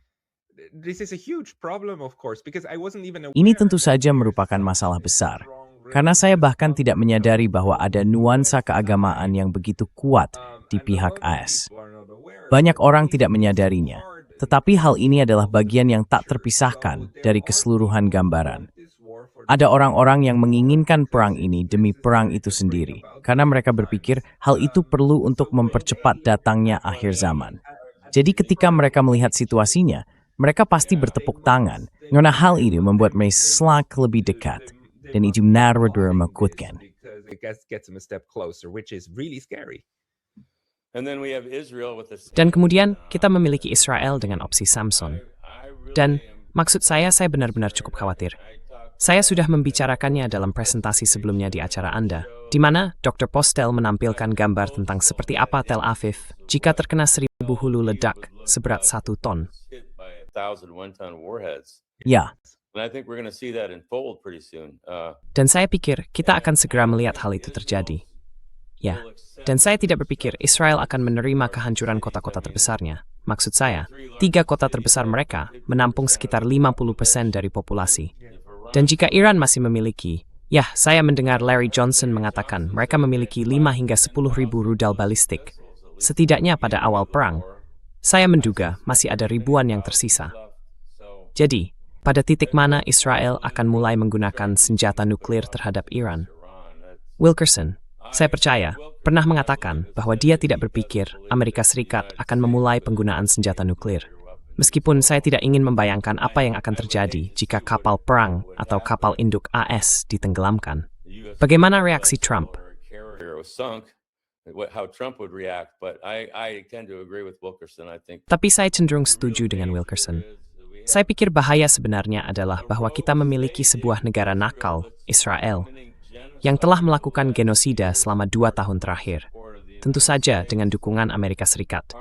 This is a huge problem, of course, because I wasn't even aware. Ini tentu saja merupakan masalah besar, karena saya bahkan tidak menyadari bahwa ada nuansa keagamaan yang begitu kuat di pihak AS. Banyak orang tidak menyadarinya, tetapi hal ini adalah bagian yang tak terpisahkan dari keseluruhan gambaran. Ada orang-orang yang menginginkan perang ini demi perang itu sendiri, karena mereka berpikir hal itu perlu untuk mempercepat datangnya akhir zaman. Jadi ketika mereka melihat situasinya, mereka pasti bertepuk tangan, karena hal ini membuat mereka lebih dekat, dan itu benar-benar menakutkan. Because it gets them a step closer, which is really scary. And then we have Israel with this. Dan kemudian kita memiliki Israel dengan opsi Samson. Dan maksud saya benar-benar cukup khawatir. Saya sudah membicarakannya dalam presentasi sebelumnya di acara Anda, di mana Dr. Postel menampilkan gambar tentang seperti apa Tel Aviv jika terkena 1000 hulu ledak seberat 1 ton. Hit by 1,000 one-ton warheads. Ya, And I think we're going to see that unfold pretty soon. Dan saya pikir kita akan segera melihat hal itu terjadi. Ya, dan saya tidak berpikir Israel akan menerima kehancuran kota-kota terbesarnya. Maksud saya, 3 kota terbesar mereka menampung sekitar 50% dari populasi. Dan jika Iran masih memiliki, ya, saya mendengar Larry Johnson mengatakan mereka memiliki 5 hingga 10.000 rudal balistik. Setidaknya pada awal perang, saya menduga masih ada ribuan yang tersisa. Jadi, pada titik mana Israel akan mulai menggunakan senjata nuklir terhadap Iran? Wilkerson, saya percaya, pernah mengatakan bahwa dia tidak berpikir Amerika Serikat akan memulai penggunaan senjata nuklir. Meskipun saya tidak ingin membayangkan apa yang akan terjadi jika kapal perang atau kapal induk AS ditenggelamkan. Bagaimana reaksi Trump? Carrier was sunk, how Trump would react, but I tend to agree with Wilkerson. I think Tapi saya cenderung setuju dengan Wilkerson. Saya pikir bahaya sebenarnya adalah bahwa kita memiliki sebuah negara nakal, Israel, yang telah melakukan genosida selama 2 tahun terakhir. Tentu saja dengan dukungan Amerika Serikat.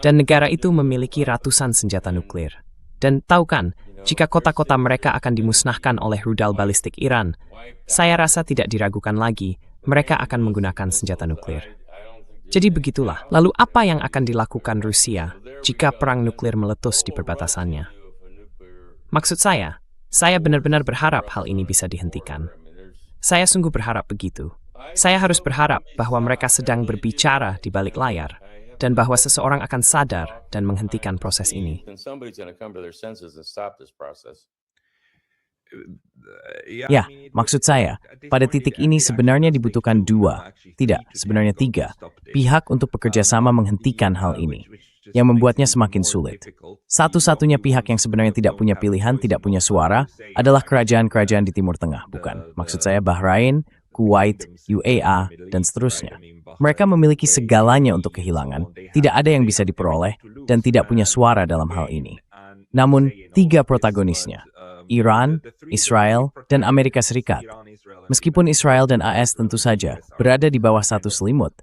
Dan negara itu memiliki ratusan senjata nuklir. Dan tahu kan, jika kota-kota mereka akan dimusnahkan oleh rudal balistik Iran, saya rasa tidak diragukan lagi, mereka akan menggunakan senjata nuklir. Jadi begitulah. Lalu apa yang akan dilakukan Rusia jika perang nuklir meletus di perbatasannya? Maksud saya benar-benar berharap hal ini bisa dihentikan. Saya sungguh berharap begitu. Saya harus berharap bahwa mereka sedang berbicara di balik layar dan bahwa seseorang akan sadar dan menghentikan proses ini. Ya, maksud saya, pada titik ini sebenarnya dibutuhkan sebenarnya tiga, pihak untuk bekerja sama menghentikan hal ini, yang membuatnya semakin sulit. Satu-satunya pihak yang sebenarnya tidak punya pilihan, tidak punya suara, adalah kerajaan-kerajaan di Timur Tengah, bukan? Maksud saya Bahrain, Kuwait, UAE, dan seterusnya. Mereka memiliki segalanya untuk kehilangan, tidak ada yang bisa diperoleh, dan tidak punya suara dalam hal ini. Namun, tiga protagonisnya, Iran, Israel, dan Amerika Serikat. Meskipun Israel dan AS tentu saja berada di bawah satu selimut,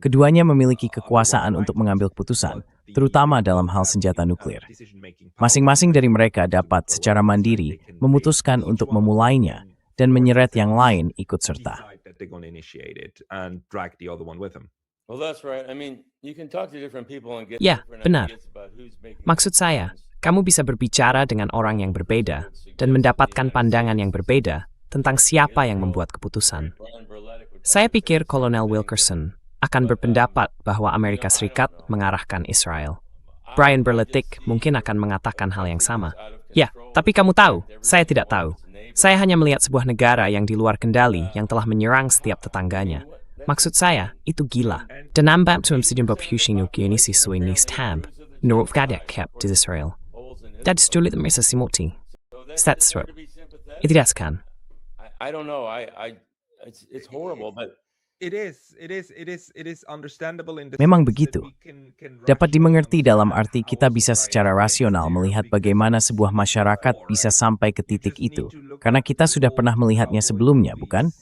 keduanya memiliki kekuasaan untuk mengambil keputusan, terutama dalam hal senjata nuklir. Masing-masing dari mereka dapat secara mandiri memutuskan untuk memulainya dan menyeret yang lain ikut serta. Ya, benar. Maksud saya, kamu bisa berbicara dengan orang yang berbeda dan mendapatkan pandangan yang berbeda tentang siapa yang membuat keputusan. Saya pikir Kolonel Wilkerson akan berpendapat bahwa Amerika Serikat mengarahkan Israel. Brian Berletik mungkin akan mengatakan hal yang sama. Ya, tapi kamu tahu, saya tidak tahu. Saya hanya melihat sebuah negara yang di luar kendali yang telah menyerang setiap tetangganya. Maksud saya, itu gila. Dan nampak tuan presiden berpusing ini sesuai nistab, menurut Gadak kept di Israel. Dan sulit mereka simulti. That's true. Itu kan? I don't know. It's horrible, but Memang begitu. Dapat dimengerti dalam arti kita bisa secara rasional melihat bagaimana sebuah masyarakat bisa sampai ke titik itu, karena kita sudah pernah melihatnya sebelumnya, bukan?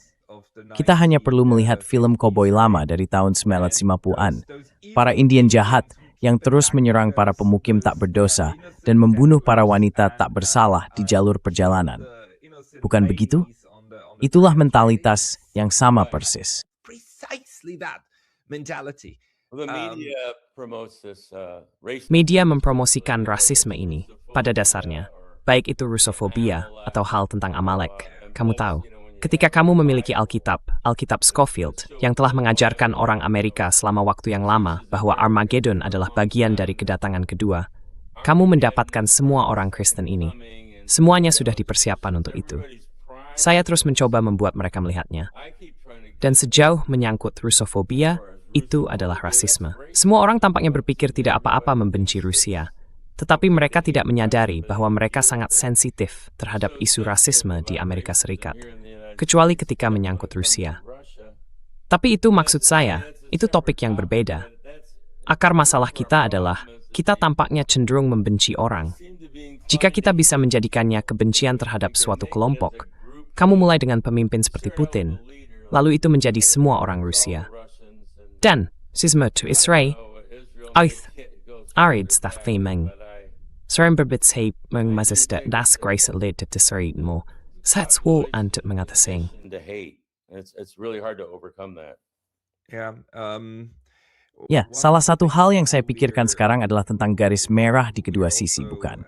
Kita hanya perlu melihat film koboi lama dari tahun 1950-an. Para Indian jahat yang terus menyerang para pemukim tak berdosa dan membunuh para wanita tak bersalah di jalur perjalanan. Bukan begitu? Itulah mentalitas yang sama persis. Media mempromosikan rasisme ini pada dasarnya, baik itu Rusofobia atau hal tentang Amalek. Kamu tahu, ketika kamu memiliki Alkitab Scofield, yang telah mengajarkan orang Amerika selama waktu yang lama bahwa Armageddon adalah bagian dari kedatangan kedua, kamu mendapatkan semua orang Kristen ini. Semuanya sudah dipersiapkan untuk itu. Saya terus mencoba membuat mereka melihatnya. Dan sejauh menyangkut Rusofobia, itu adalah rasisme. Semua orang tampaknya berpikir tidak apa-apa membenci Rusia, tetapi mereka tidak menyadari bahwa mereka sangat sensitif terhadap isu rasisme di Amerika Serikat, kecuali ketika menyangkut Rusia. Tapi itu maksud saya, itu topik yang berbeda. Akar masalah kita adalah, kita tampaknya cenderung membenci orang. Jika kita bisa menjadikannya kebencian terhadap suatu kelompok, kamu mulai dengan pemimpin seperti Putin, lalu itu menjadi semua orang Rusia. Dan, sisme to Israel, Oath, Arid staff theming. Sering berbitsay mengmazista das grace led to serit mo. Sats wall and mengatasing. It's really hard to overcome that. Ya, salah satu hal yang saya pikirkan sekarang adalah tentang garis merah di kedua sisi, bukan?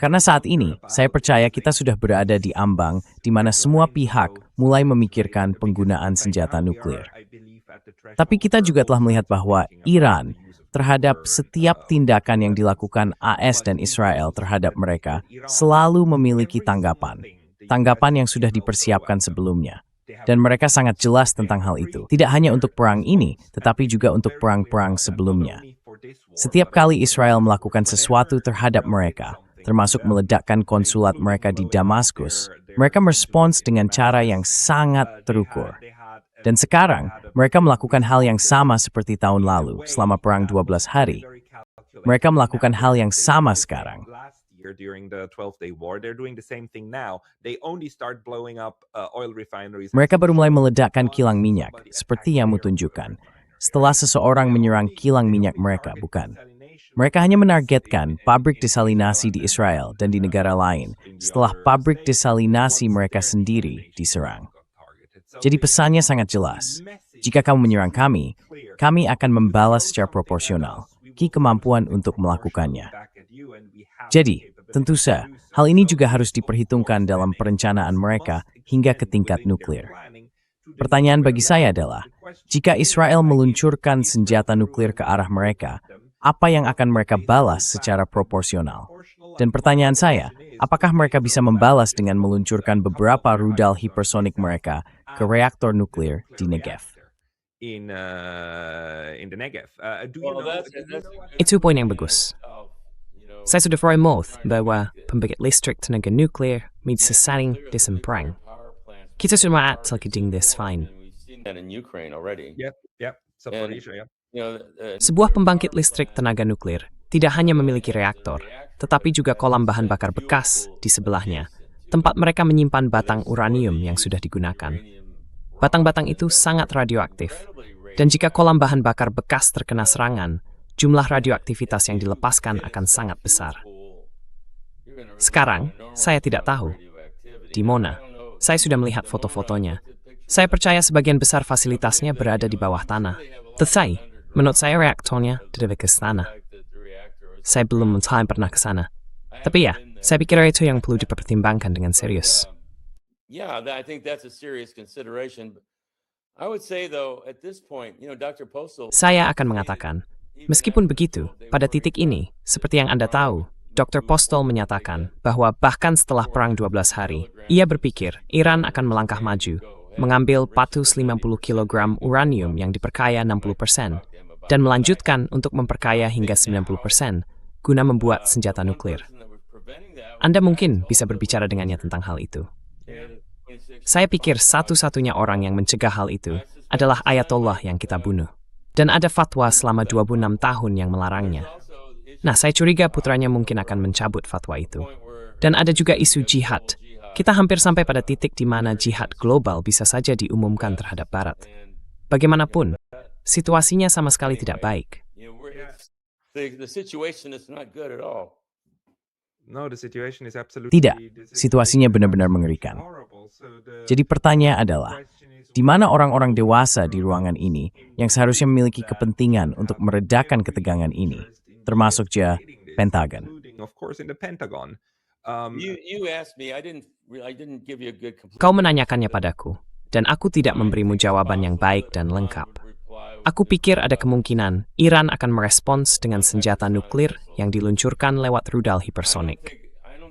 Karena saat ini, saya percaya kita sudah berada di ambang di mana semua pihak mulai memikirkan penggunaan senjata nuklir. Tapi kita juga telah melihat bahwa Iran terhadap setiap tindakan yang dilakukan AS dan Israel terhadap mereka selalu memiliki tanggapan yang sudah dipersiapkan sebelumnya. Dan mereka sangat jelas tentang hal itu. Tidak hanya untuk perang ini, tetapi juga untuk perang-perang sebelumnya. Setiap kali Israel melakukan sesuatu terhadap mereka, termasuk meledakkan konsulat mereka di Damaskus, mereka merespons dengan cara yang sangat terukur. Dan sekarang, mereka melakukan hal yang sama seperti tahun lalu, selama perang 12 hari. Mereka melakukan hal yang sama sekarang. Mereka baru mulai meledakkan kilang minyak, seperti yang tunjukkan, setelah seseorang menyerang kilang minyak mereka, bukan? Mereka hanya menargetkan pabrik desalinasi di Israel dan di negara lain setelah pabrik desalinasi mereka sendiri diserang. Jadi pesannya sangat jelas. Jika kamu menyerang kami, kami akan membalas secara proporsional, kemampuan untuk melakukannya. Jadi, tentu saja, hal ini juga harus diperhitungkan dalam perencanaan mereka hingga ke tingkat nuklir. Pertanyaan bagi saya adalah, jika Israel meluncurkan senjata nuklir ke arah mereka, apa yang akan mereka balas secara proporsional? Dan pertanyaan saya, apakah mereka bisa membalas dengan meluncurkan beberapa rudal hipersonik mereka ke reaktor nuklir di Negev? In the Negev. Itu poin yang bagus. Saya sudah promote bahwa pembangkit listrik tenaga nuklir bisa saling disemprang. Kita sudah melihat gedung this fine. And in Ukraine already. Yep. Zaporizhia, Sebuah pembangkit listrik tenaga nuklir tidak hanya memiliki reaktor, tetapi juga kolam bahan bakar bekas di sebelahnya, tempat mereka menyimpan batang uranium yang sudah digunakan. Batang-batang itu sangat radioaktif, dan jika kolam bahan bakar bekas terkena serangan, jumlah radioaktivitas yang dilepaskan akan sangat besar. Sekarang, saya tidak tahu di mana. Saya sudah melihat foto-fotonya. Saya percaya sebagian besar fasilitasnya berada di bawah tanah. Tetapi, menurut saya reaktornya tidak ke sana. Saya belum pernah ke sana. Tapi ya, saya pikir itu yang perlu dipertimbangkan dengan serius. Yeah, I think that's a serious consideration. I would say though, at this point, Dr. Postel. Saya akan mengatakan, meskipun begitu, pada titik ini, seperti yang Anda tahu, Dr. Postel menyatakan bahwa bahkan setelah Perang 12 hari, ia berpikir Iran akan melangkah maju, mengambil 450 kg uranium yang diperkaya 60%, dan melanjutkan untuk memperkaya hingga 90%, guna membuat senjata nuklir. Anda mungkin bisa berbicara dengannya tentang hal itu. Saya pikir satu-satunya orang yang mencegah hal itu adalah Ayatollah yang kita bunuh. Dan ada fatwa selama 26 tahun yang melarangnya. Nah, saya curiga putranya mungkin akan mencabut fatwa itu. Dan ada juga isu jihad. Kita hampir sampai pada titik di mana jihad global bisa saja diumumkan terhadap Barat. Bagaimanapun, situasinya sama sekali tidak baik. The situation is not good at all. Tidak, situasinya benar-benar mengerikan. Jadi pertanyaan adalah, di mana orang-orang dewasa di ruangan ini yang seharusnya memiliki kepentingan untuk meredakan ketegangan ini, termasuk juga Pentagon? You asked me, I didn't give you a good complete. Kau menanyakannya padaku, dan aku tidak memberimu jawaban yang baik dan lengkap. Aku pikir ada kemungkinan Iran akan merespons dengan senjata nuklir yang diluncurkan lewat rudal hipersonik.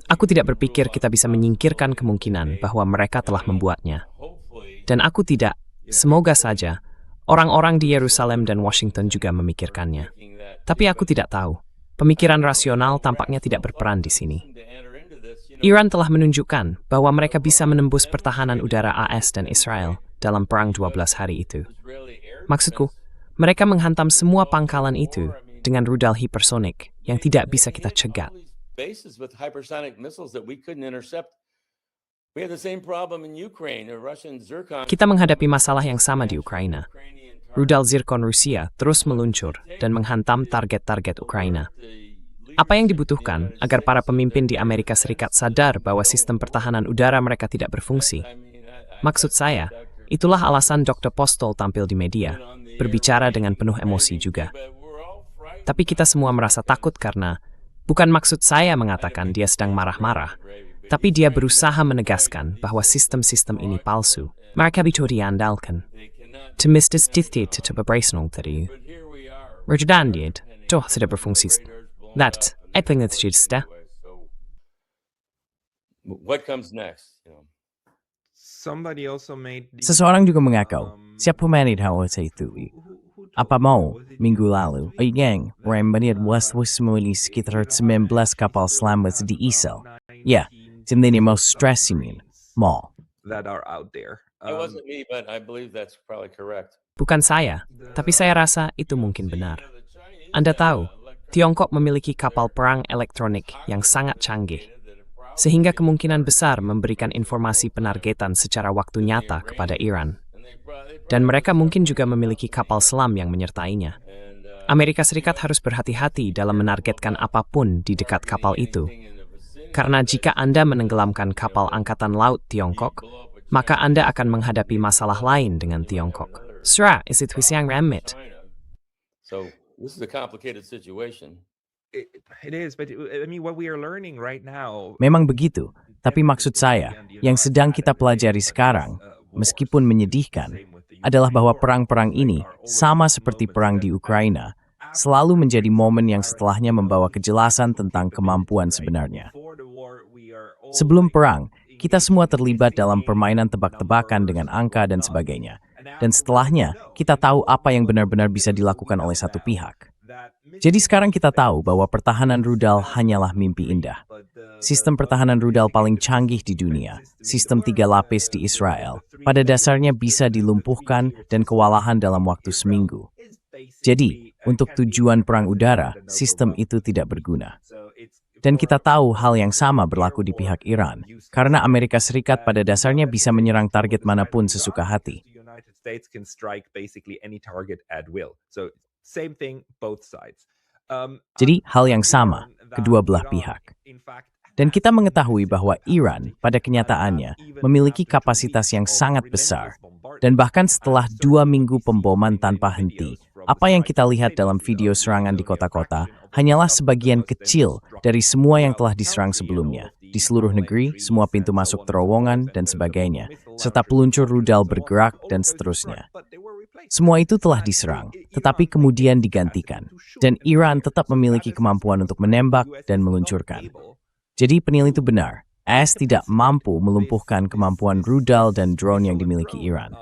Aku tidak berpikir kita bisa menyingkirkan kemungkinan bahwa mereka telah membuatnya. Dan aku tidak, semoga saja, orang-orang di Yerusalem dan Washington juga memikirkannya. Tapi aku tidak tahu. Pemikiran rasional tampaknya tidak berperan di sini. Iran telah menunjukkan bahwa mereka bisa menembus pertahanan udara AS dan Israel dalam Perang 12 hari itu. Maksudku, mereka menghantam semua pangkalan itu dengan rudal hipersonik yang tidak bisa kita cegat. Bases with hypersonic missiles that we couldn't intercept. We have the same problem in Ukraine. The Russian Zircon. Kita menghadapi masalah yang sama di Ukraina. Rudal Zircon Rusia terus meluncur dan menghantam target-target Ukraina. Apa yang dibutuhkan agar para pemimpin di Amerika Serikat sadar bahwa sistem pertahanan udara mereka tidak berfungsi? Maksud saya, itulah alasan Dr. Postel tampil di media, berbicara dengan penuh emosi juga. Tapi kita semua merasa takut karena, bukan maksud saya mengatakan dia sedang marah-marah, tapi dia berusaha menegaskan bahwa sistem-sistem ini palsu. Mereka bisa diandalkan. Temistis tetap operasional tadi. Rajadan dia, toh sudah berfungsi. That, I think that's just that. What comes next? Seseorang juga mengaku, siapa pemain hal itu? Apa mau, minggu lalu, yang remediat was memilih sekitar 19 kapal selamat di Israel. Ya, sebenarnya mau stres simin, mau. That are out there. It wasn't me, but I believe that's probably correct. Bukan saya, tapi saya rasa itu mungkin benar. Anda tahu, Tiongkok memiliki kapal perang elektronik yang sangat canggih, sehingga kemungkinan besar memberikan informasi penargetan secara waktu nyata kepada Iran. Dan mereka mungkin juga memiliki kapal selam yang menyertainya. Amerika Serikat harus berhati-hati dalam menargetkan apapun di dekat kapal itu. Karena jika Anda menenggelamkan kapal Angkatan Laut Tiongkok, maka Anda akan menghadapi masalah lain dengan Tiongkok. Sra is itu siang remit. China. So this is a complicated situation. It is, but I mean, what we are learning right now. Memang begitu, tapi maksud saya, yang sedang kita pelajari sekarang, meskipun menyedihkan, adalah bahwa perang-perang ini, sama seperti perang di Ukraina, selalu menjadi momen yang setelahnya membawa kejelasan tentang kemampuan sebenarnya. Sebelum perang, kita semua terlibat dalam permainan tebak-tebakan dengan angka dan sebagainya. Dan setelahnya, kita tahu apa yang benar-benar bisa dilakukan oleh satu pihak. Jadi sekarang kita tahu bahwa pertahanan rudal hanyalah mimpi indah. Sistem pertahanan rudal paling canggih di dunia, sistem 3 lapis di Israel, pada dasarnya bisa dilumpuhkan dan kewalahan dalam waktu seminggu. Jadi, untuk tujuan perang udara, sistem itu tidak berguna. Dan kita tahu hal yang sama berlaku di pihak Iran, karena Amerika Serikat pada dasarnya bisa menyerang target manapun sesuka hati. United States can strike basically any target at will. So same thing, both sides. Jadi, hal yang sama, kedua belah pihak. Dan kita mengetahui bahwa Iran, pada kenyataannya, memiliki kapasitas yang sangat besar. Dan bahkan setelah 2 minggu pemboman tanpa henti, apa yang kita lihat dalam video serangan di kota-kota hanyalah sebagian kecil dari semua yang telah diserang sebelumnya. Di seluruh negeri, semua pintu masuk terowongan, dan sebagainya, serta peluncur rudal bergerak, dan seterusnya. Semua itu telah diserang, tetapi kemudian digantikan. Dan Iran tetap memiliki kemampuan untuk menembak dan meluncurkan. Jadi penilai itu benar, AS tidak mampu melumpuhkan kemampuan rudal dan drone yang dimiliki Iran.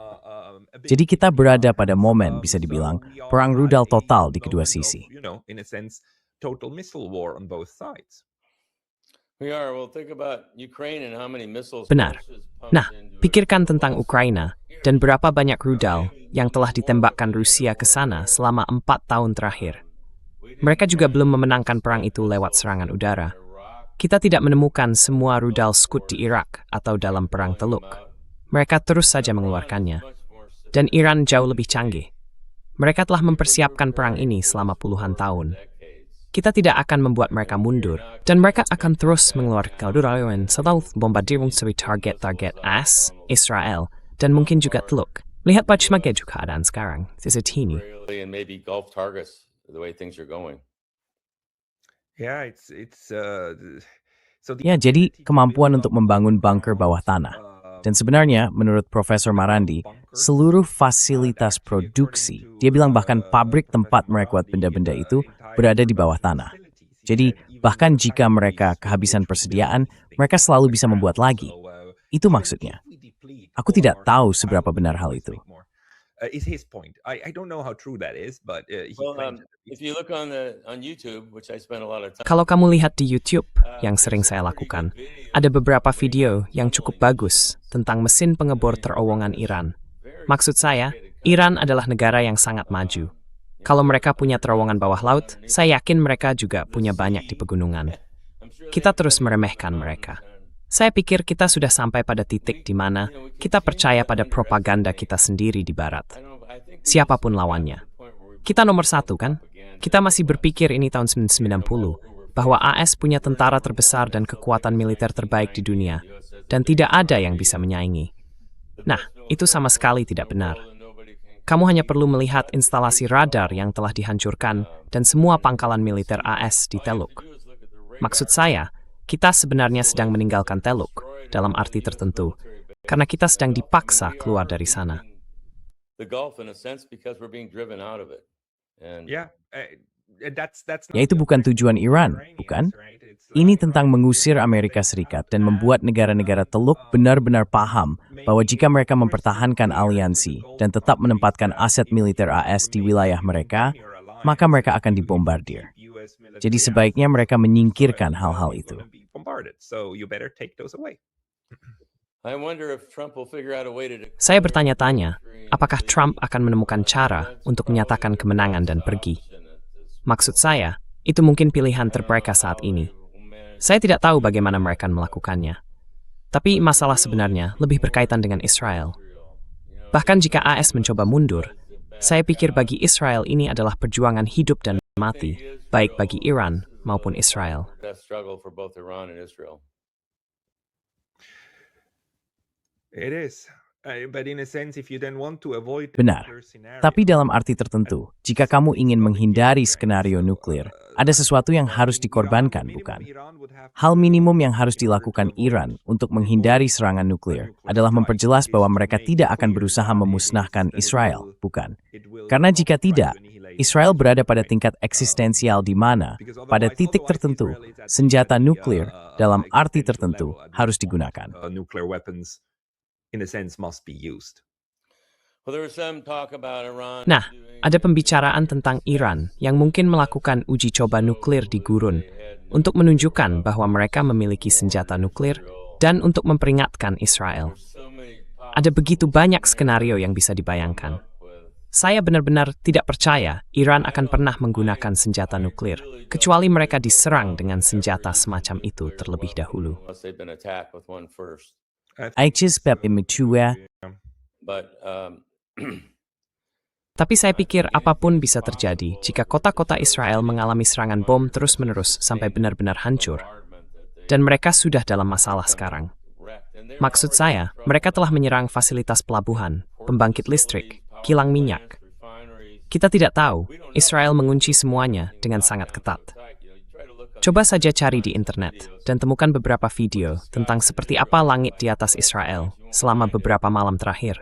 Jadi kita berada pada momen, bisa dibilang, perang rudal total di kedua sisi. Total missile war on both sides. Benar. Nah, pikirkan tentang Ukraina dan berapa banyak rudal yang telah ditembakkan Rusia ke sana selama 4 tahun terakhir. Mereka juga belum memenangkan perang itu lewat serangan udara. Kita tidak menemukan semua rudal Scud di Irak atau dalam perang Teluk. Mereka terus saja mengeluarkannya. Dan Iran jauh lebih canggih. Mereka telah mempersiapkan perang ini selama puluhan tahun. Kita tidak akan membuat mereka mundur, dan mereka akan terus mengeluarkan rudal setelah bombardirung sebagai target-target AS, Israel, dan mungkin juga Teluk. Lihat bagaimana juga keadaan sekarang, sisi ini. And maybe Gulf targets, the way things are going. Yeah, Ya, jadi kemampuan untuk membangun bunker bawah tanah. Dan sebenarnya, menurut Profesor Marandi, seluruh fasilitas produksi, dia bilang bahkan pabrik tempat mereka buat benda-benda itu, berada di bawah tanah. Jadi, bahkan jika mereka kehabisan persediaan, mereka selalu bisa membuat lagi. Itu maksudnya. Aku tidak tahu seberapa benar hal itu. Is his point. I don't know how true that is, but If you look on YouTube, which I spend a lot of time. Kalau kamu lihat di YouTube, yang sering saya lakukan, ada beberapa video yang cukup bagus tentang mesin pengebor terowongan Iran. Maksud saya, Iran adalah negara yang sangat maju. Kalau mereka punya terowongan bawah laut, saya yakin mereka juga punya banyak di pegunungan. Kita terus meremehkan mereka. Saya pikir kita sudah sampai pada titik di mana kita percaya pada propaganda kita sendiri di Barat. Siapapun lawannya. Kita nomor 1, kan? Kita masih berpikir ini tahun 1990, bahwa AS punya tentara terbesar dan kekuatan militer terbaik di dunia, dan tidak ada yang bisa menyaingi. Nah, itu sama sekali tidak benar. Kamu hanya perlu melihat instalasi radar yang telah dihancurkan dan semua pangkalan militer AS di Teluk. Maksud saya, kita sebenarnya sedang meninggalkan Teluk, dalam arti tertentu, karena kita sedang dipaksa keluar dari sana. Ya, itu bukan tujuan Iran, bukan? Ini tentang mengusir Amerika Serikat dan membuat negara-negara Teluk benar-benar paham bahwa jika mereka mempertahankan aliansi dan tetap menempatkan aset militer AS di wilayah mereka, maka mereka akan dibombardir. Jadi sebaiknya mereka menyingkirkan hal-hal itu. Saya bertanya-tanya, apakah Trump akan menemukan cara untuk menyatakan kemenangan dan pergi? Maksud saya, itu mungkin pilihan terbaik saat ini. Saya tidak tahu bagaimana mereka melakukannya. Tapi masalah sebenarnya lebih berkaitan dengan Israel. Bahkan jika AS mencoba mundur, saya pikir bagi Israel ini adalah perjuangan hidup dan mati, baik bagi Iran maupun Israel. It is. But in a sense, if you then want to avoid Benar. nuclear scenario, Tapi dalam arti tertentu, jika kamu ingin menghindari skenario nuklir, ada sesuatu yang harus dikorbankan, bukan? Hal minimum yang harus dilakukan Iran untuk menghindari serangan nuklir adalah memperjelas bahwa mereka tidak akan berusaha memusnahkan Israel, bukan? Karena jika tidak, Israel berada pada tingkat eksistensial di mana, pada titik tertentu, senjata nuklir dalam arti tertentu harus digunakan. Nuclear weapons, in a sense, must be used. Well, there was some talk about Iran Nah, ada pembicaraan tentang Iran yang mungkin melakukan uji coba nuklir di gurun untuk menunjukkan bahwa mereka memiliki senjata nuklir dan untuk memperingatkan Israel. Ada begitu banyak skenario yang bisa dibayangkan. Saya benar-benar tidak percaya Iran akan pernah menggunakan senjata nuklir, kecuali mereka diserang dengan senjata semacam itu terlebih dahulu. unless they've been attacked with one first. Aicis pep imitua, But Tapi saya pikir apapun bisa terjadi jika kota-kota Israel mengalami serangan bom terus-menerus sampai benar-benar hancur. Dan mereka sudah dalam masalah sekarang. Maksud saya, mereka telah menyerang fasilitas pelabuhan, pembangkit listrik, kilang minyak. Kita tidak tahu, Israel mengunci semuanya dengan sangat ketat. Coba saja cari di internet dan temukan beberapa video tentang seperti apa langit di atas Israel selama beberapa malam terakhir.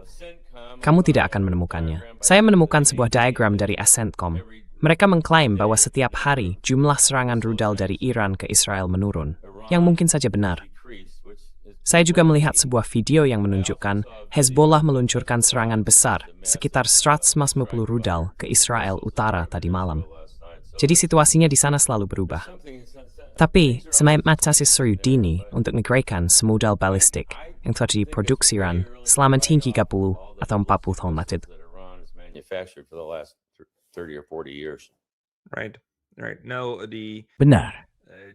Kamu tidak akan menemukannya. Saya menemukan sebuah diagram dari Ascentcom. Mereka mengklaim bahwa setiap hari jumlah serangan rudal dari Iran ke Israel menurun, yang mungkin saja benar. Saya juga melihat sebuah video yang menunjukkan Hezbollah meluncurkan serangan besar sekitar 150 rudal ke Israel Utara tadi malam. Jadi situasinya di sana selalu berubah. Tapi, semayam matasi dini untuk menggerakkan semodal balistik yang telah diproduksi Iran selama 30 atau 40 tahun lalu. Iran has manufactured for the last 30 or 40 years. Right. Now, benar.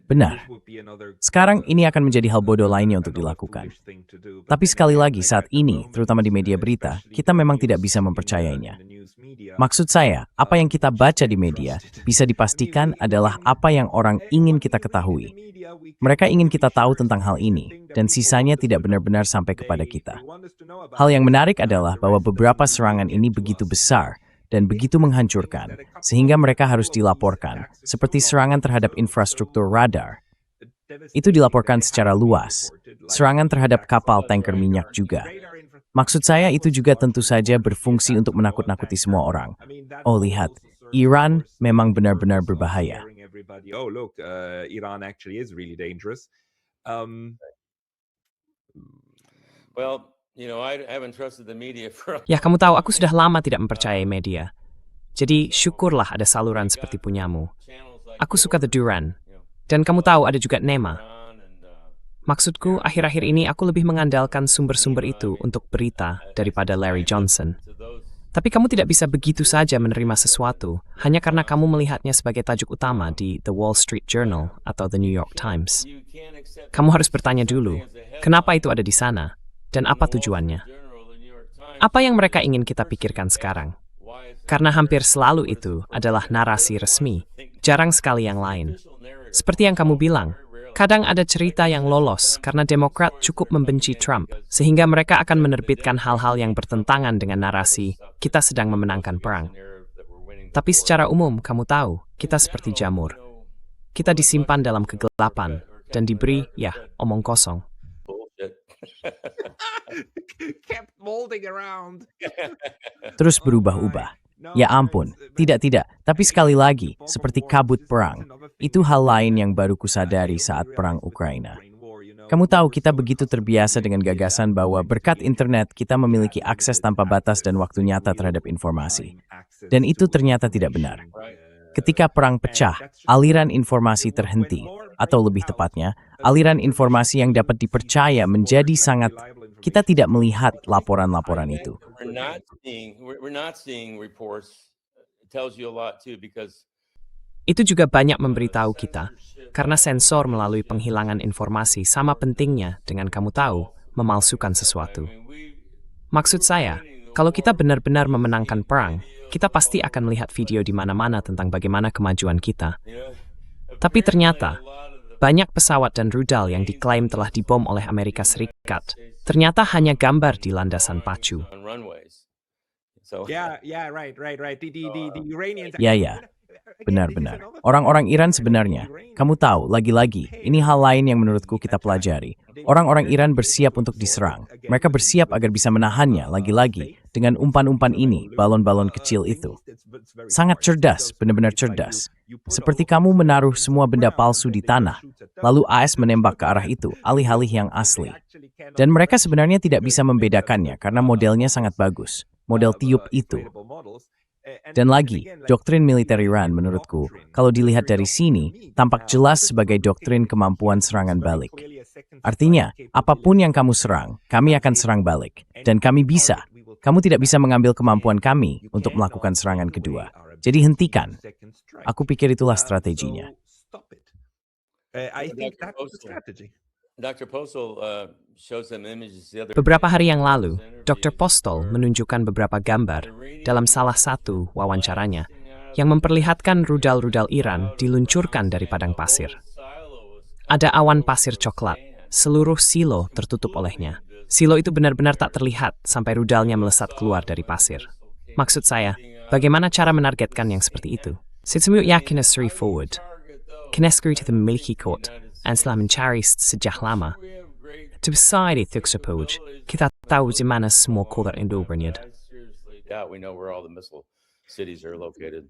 Benar. this would be another Sekarang ini akan menjadi hal bodoh lainnya untuk dilakukan. foolish thing to do, but Tapi sekali lagi saat ini, terutama di media berita, kita memang tidak bisa mempercayainya. the news media, Maksud saya, apa yang kita baca di media bisa dipastikan adalah apa yang orang ingin kita ketahui. Mereka ingin kita tahu tentang hal ini, dan sisanya tidak benar-benar sampai kepada kita. Hal yang menarik adalah bahwa beberapa serangan ini begitu besar dan begitu menghancurkan, sehingga mereka harus dilaporkan, seperti serangan terhadap infrastruktur radar. Itu dilaporkan secara luas. Serangan terhadap kapal tanker minyak juga. Maksud saya itu juga tentu saja berfungsi untuk menakut-nakuti semua orang. Oh lihat, Iran memang benar-benar berbahaya. Oh look, Iran actually is really dangerous. Well, I haven't trusted the media for Ya, kamu tahu, aku sudah lama tidak mempercayai media. Jadi, syukurlah ada saluran seperti punyamu. Aku suka The Duran. Dan kamu tahu ada juga Nema. Maksudku, akhir-akhir ini aku lebih mengandalkan sumber-sumber itu untuk berita daripada Larry Johnson. Tapi kamu tidak bisa begitu saja menerima sesuatu hanya karena kamu melihatnya sebagai tajuk utama di The Wall Street Journal atau The New York Times. Kamu harus bertanya dulu, kenapa itu ada di sana? Dan apa tujuannya? Apa yang mereka ingin kita pikirkan sekarang? Karena hampir selalu itu adalah narasi resmi, jarang sekali yang lain. Seperti yang kamu bilang, kadang ada cerita yang lolos karena Demokrat cukup membenci Trump, sehingga mereka akan menerbitkan hal-hal yang bertentangan dengan narasi, kita sedang memenangkan perang. Tapi secara umum, kamu tahu, kita seperti jamur. Kita disimpan dalam kegelapan, dan diberi, omong kosong. Kept molding around. Terus berubah-ubah. Ya ampun, tidak, tapi sekali lagi, seperti kabut perang. Itu hal lain yang baru kusadari saat perang Ukraina. Kamu tahu kita begitu terbiasa dengan gagasan bahwa berkat internet kita memiliki akses tanpa batas dan waktu nyata terhadap informasi. Dan itu ternyata tidak benar. Ketika perang pecah, aliran informasi terhenti, atau lebih tepatnya, aliran informasi yang dapat dipercaya menjadi sangat. Kita tidak melihat laporan-laporan itu. We're not seeing reports. It tells you a lot too because Itu juga banyak memberitahu kita, karena sensor melalui penghilangan informasi sama pentingnya dengan kamu tahu, memalsukan sesuatu. Maksud saya, kalau kita benar-benar memenangkan perang, kita pasti akan melihat video di mana-mana tentang bagaimana kemajuan kita. Tapi ternyata, banyak pesawat dan rudal yang diklaim telah dibom oleh Amerika Serikat Ternyata hanya gambar di landasan pacu. on runways. So Yeah, right. The Iranians. Ya, ya. Benar-benar. Orang-orang Iran sebenarnya, kamu tahu, lagi-lagi, ini hal lain yang menurutku kita pelajari. Orang-orang Iran bersiap untuk diserang. Mereka bersiap agar bisa menahannya, lagi-lagi, dengan umpan-umpan ini, balon-balon kecil itu. Sangat cerdas, benar-benar cerdas. Seperti kamu menaruh semua benda palsu di tanah, lalu AS menembak ke arah itu, alih-alih yang asli. Dan mereka sebenarnya tidak bisa membedakannya karena modelnya sangat bagus. Model tiup itu. Dan lagi, doktrin militer Iran menurutku, kalau dilihat dari sini, tampak jelas sebagai doktrin kemampuan serangan balik. Artinya, apapun yang kamu serang, kami akan serang balik. Dan kami bisa. Kamu tidak bisa mengambil kemampuan kami untuk melakukan serangan kedua. Jadi hentikan. Aku pikir itulah strateginya. I think that's the strategy. Dr. Postel shows some images the other Beberapa hari yang lalu, Dr. Postol menunjukkan beberapa gambar dalam salah satu wawancaranya yang memperlihatkan rudal-rudal Iran diluncurkan dari padang pasir. Ada awan pasir coklat, seluruh silo tertutup olehnya. Silo itu benar-benar tak terlihat sampai rudalnya melesat keluar dari pasir. Maksud saya, bagaimana cara menargetkan yang seperti itu? Sesungguh yakin straightforward. Kineskri itu memiliki kot, dan setelah mencari sejak lama. Terbesar di tersebut, kita tahu di mana semua kota Indo berada. we know where all the missile cities are located.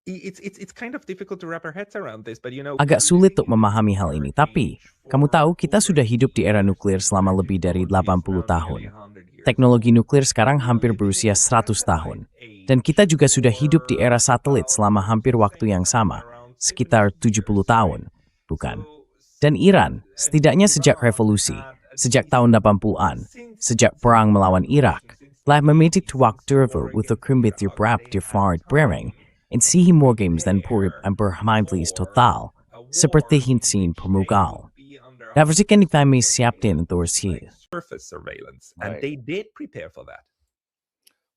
It's kind of difficult to wrap our heads around this, but Agak sulit untuk memahami hal ini, tapi kamu tahu kita sudah hidup di era nuklir selama lebih dari 80 tahun. Teknologi nuklir sekarang hampir berusia 100 tahun. Dan kita juga sudah hidup di era satelit selama hampir waktu yang sama, sekitar 70 tahun, bukan? Dan Iran, setidaknya sejak revolusi, sejak tahun 80-an, sejak perang melawan Irak, telah memiliki waktu untuk kembali berap di Farid Brering, in sihi games dan purib yang berhamdlis total, seperti hinsin permugal. Daversikan di kami siapin untuk sih. surface surveillance, and Right. they did prepare for that.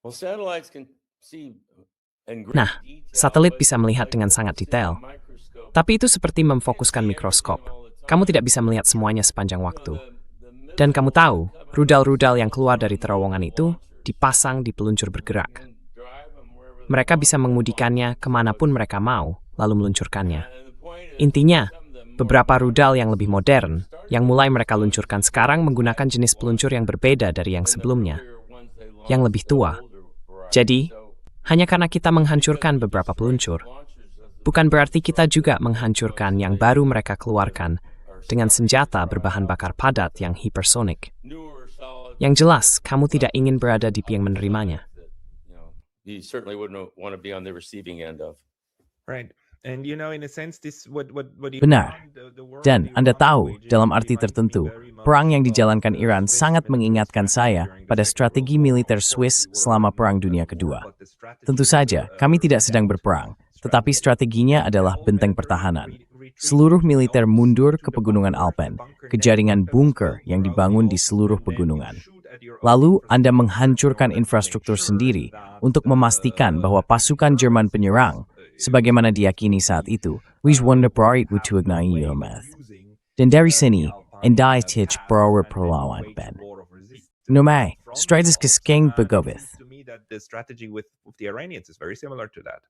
Well, satellites can see in great Nah, detail, satelit but bisa melihat dengan sangat detail. Tapi itu seperti memfokuskan mikroskop. Kamu tidak bisa melihat semuanya sepanjang waktu. Dan kamu tahu, rudal-rudal yang keluar dari terowongan itu dipasang di peluncur bergerak. Mereka bisa mengemudikannya kemanapun mereka mau, lalu meluncurkannya. Intinya, beberapa rudal yang lebih modern, yang mulai mereka luncurkan sekarang menggunakan jenis peluncur yang berbeda dari yang sebelumnya, yang lebih tua. Jadi, hanya karena kita menghancurkan beberapa peluncur, bukan berarti kita juga menghancurkan yang baru mereka keluarkan dengan senjata berbahan bakar padat yang hipersonik. Yang jelas, kamu tidak ingin berada di yang menerimanya. You certainly wouldn't want to be on the receiving end of. Right. And in a sense, this what Benar. Dan Anda tahu, dalam arti tertentu, perang yang dijalankan Iran sangat mengingatkan saya pada strategi militer Swiss selama Perang Dunia Kedua. Tentu saja, kami tidak sedang berperang, tetapi strateginya adalah benteng pertahanan. Seluruh militer mundur ke pegunungan Alpen, ke jaringan bunker yang dibangun di seluruh pegunungan. Lalu Anda menghancurkan infrastruktur sendiri untuk memastikan bahwa pasukan Jerman penyerang, sebagaimana diyakini saat itu, wis wonder bright with to ignite your math. Dan dari sini, Anda tich berawa perlawan ben. Numai, strategis keskeng begobith. To me, that the strategy with the Iranians is very similar to that.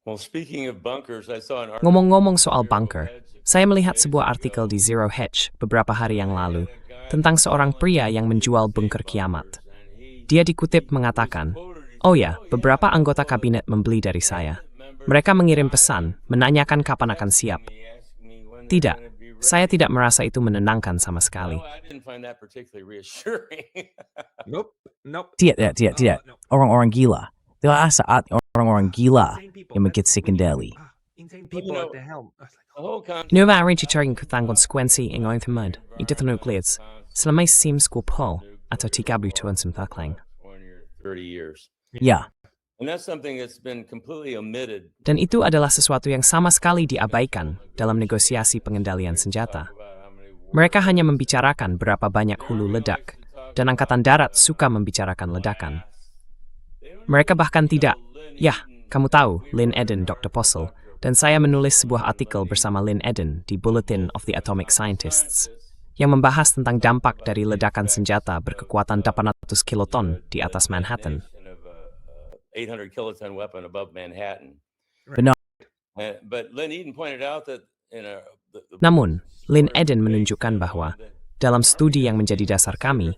Well, speaking of bunkers, I saw an article. Ngomong-ngomong soal bunker, saya melihat sebuah artikel di Zero Hedge beberapa hari yang lalu tentang seorang pria yang menjual bunker kiamat. Dia dikutip mengatakan, "Oh ya, beberapa anggota kabinet membeli dari saya. Mereka mengirim pesan, menanyakan kapan akan siap." Tidak, saya tidak merasa itu menenangkan sama sekali. I didn't find that particularly reassuring. Nope. Tidak. Orang-orang gila. Telah saat orang-orang gila yang mengkitsikendali. Insane people at the helm. I was like, The whole con- Nu var inte kring kutang konsekuensi yang orang temud, itu nukleus, selama sim skupol atau 30 tahun sempaklang. 30 years. Ya, And that's something that's been completely omitted. Dan itu adalah sesuatu yang sama sekali diabaikan dalam negosiasi pengendalian senjata. Mereka hanya membicarakan berapa banyak hulu ledak, dan Angkatan Darat suka membicarakan ledakan. Mereka bahkan tidak, kamu tahu, Lynn Eden, Dr. Postel, dan saya menulis sebuah artikel bersama Lynn Eden di Bulletin of the Atomic Scientists, yang membahas tentang dampak dari ledakan senjata berkekuatan 800 kiloton di atas Manhattan. 800 kiloton weapon above Manhattan. Benar. But Lynn Eden pointed out that Namun, Lynn Eden menunjukkan bahwa dalam studi yang menjadi dasar kami,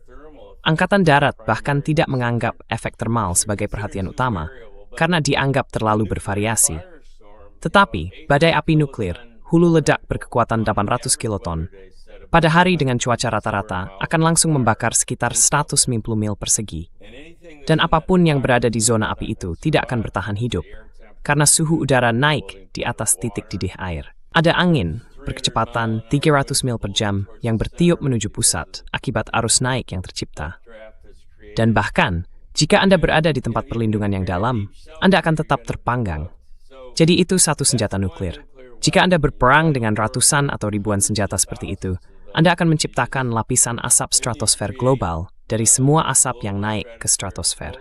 Angkatan Darat bahkan tidak menganggap efek termal sebagai perhatian utama karena dianggap terlalu bervariasi. Tetapi, badai api nuklir, hulu ledak berkekuatan 800 kiloton, pada hari dengan cuaca rata-rata akan langsung membakar sekitar 150 mil persegi. Dan apapun yang berada di zona api itu tidak akan bertahan hidup, karena suhu udara naik di atas titik didih air. Ada angin berkecepatan 300 mil per jam yang bertiup menuju pusat akibat arus naik yang tercipta. Dan bahkan, jika Anda berada di tempat perlindungan yang dalam, Anda akan tetap terpanggang. Jadi itu satu senjata nuklir. Jika Anda berperang dengan ratusan atau ribuan senjata seperti itu, Anda akan menciptakan lapisan asap stratosfer global dari semua asap yang naik ke stratosfer.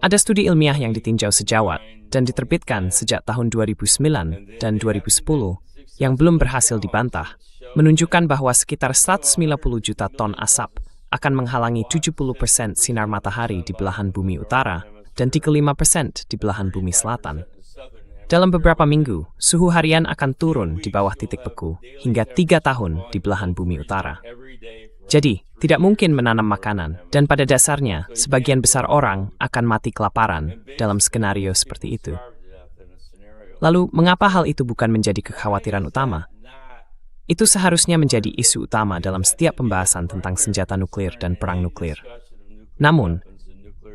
Ada studi ilmiah yang ditinjau sejawat dan diterbitkan sejak tahun 2009 dan 2010 yang belum berhasil dibantah, menunjukkan bahwa sekitar 190 juta ton asap akan menghalangi 70% sinar matahari di belahan bumi utara dan 35% di belahan bumi selatan. Dalam beberapa minggu, suhu harian akan turun di bawah titik beku hingga 3 tahun di belahan bumi utara. Jadi, tidak mungkin menanam makanan, dan pada dasarnya, sebagian besar orang akan mati kelaparan dalam skenario seperti itu. Lalu, mengapa hal itu bukan menjadi kekhawatiran utama? Itu seharusnya menjadi isu utama dalam setiap pembahasan tentang senjata nuklir dan perang nuklir. Namun,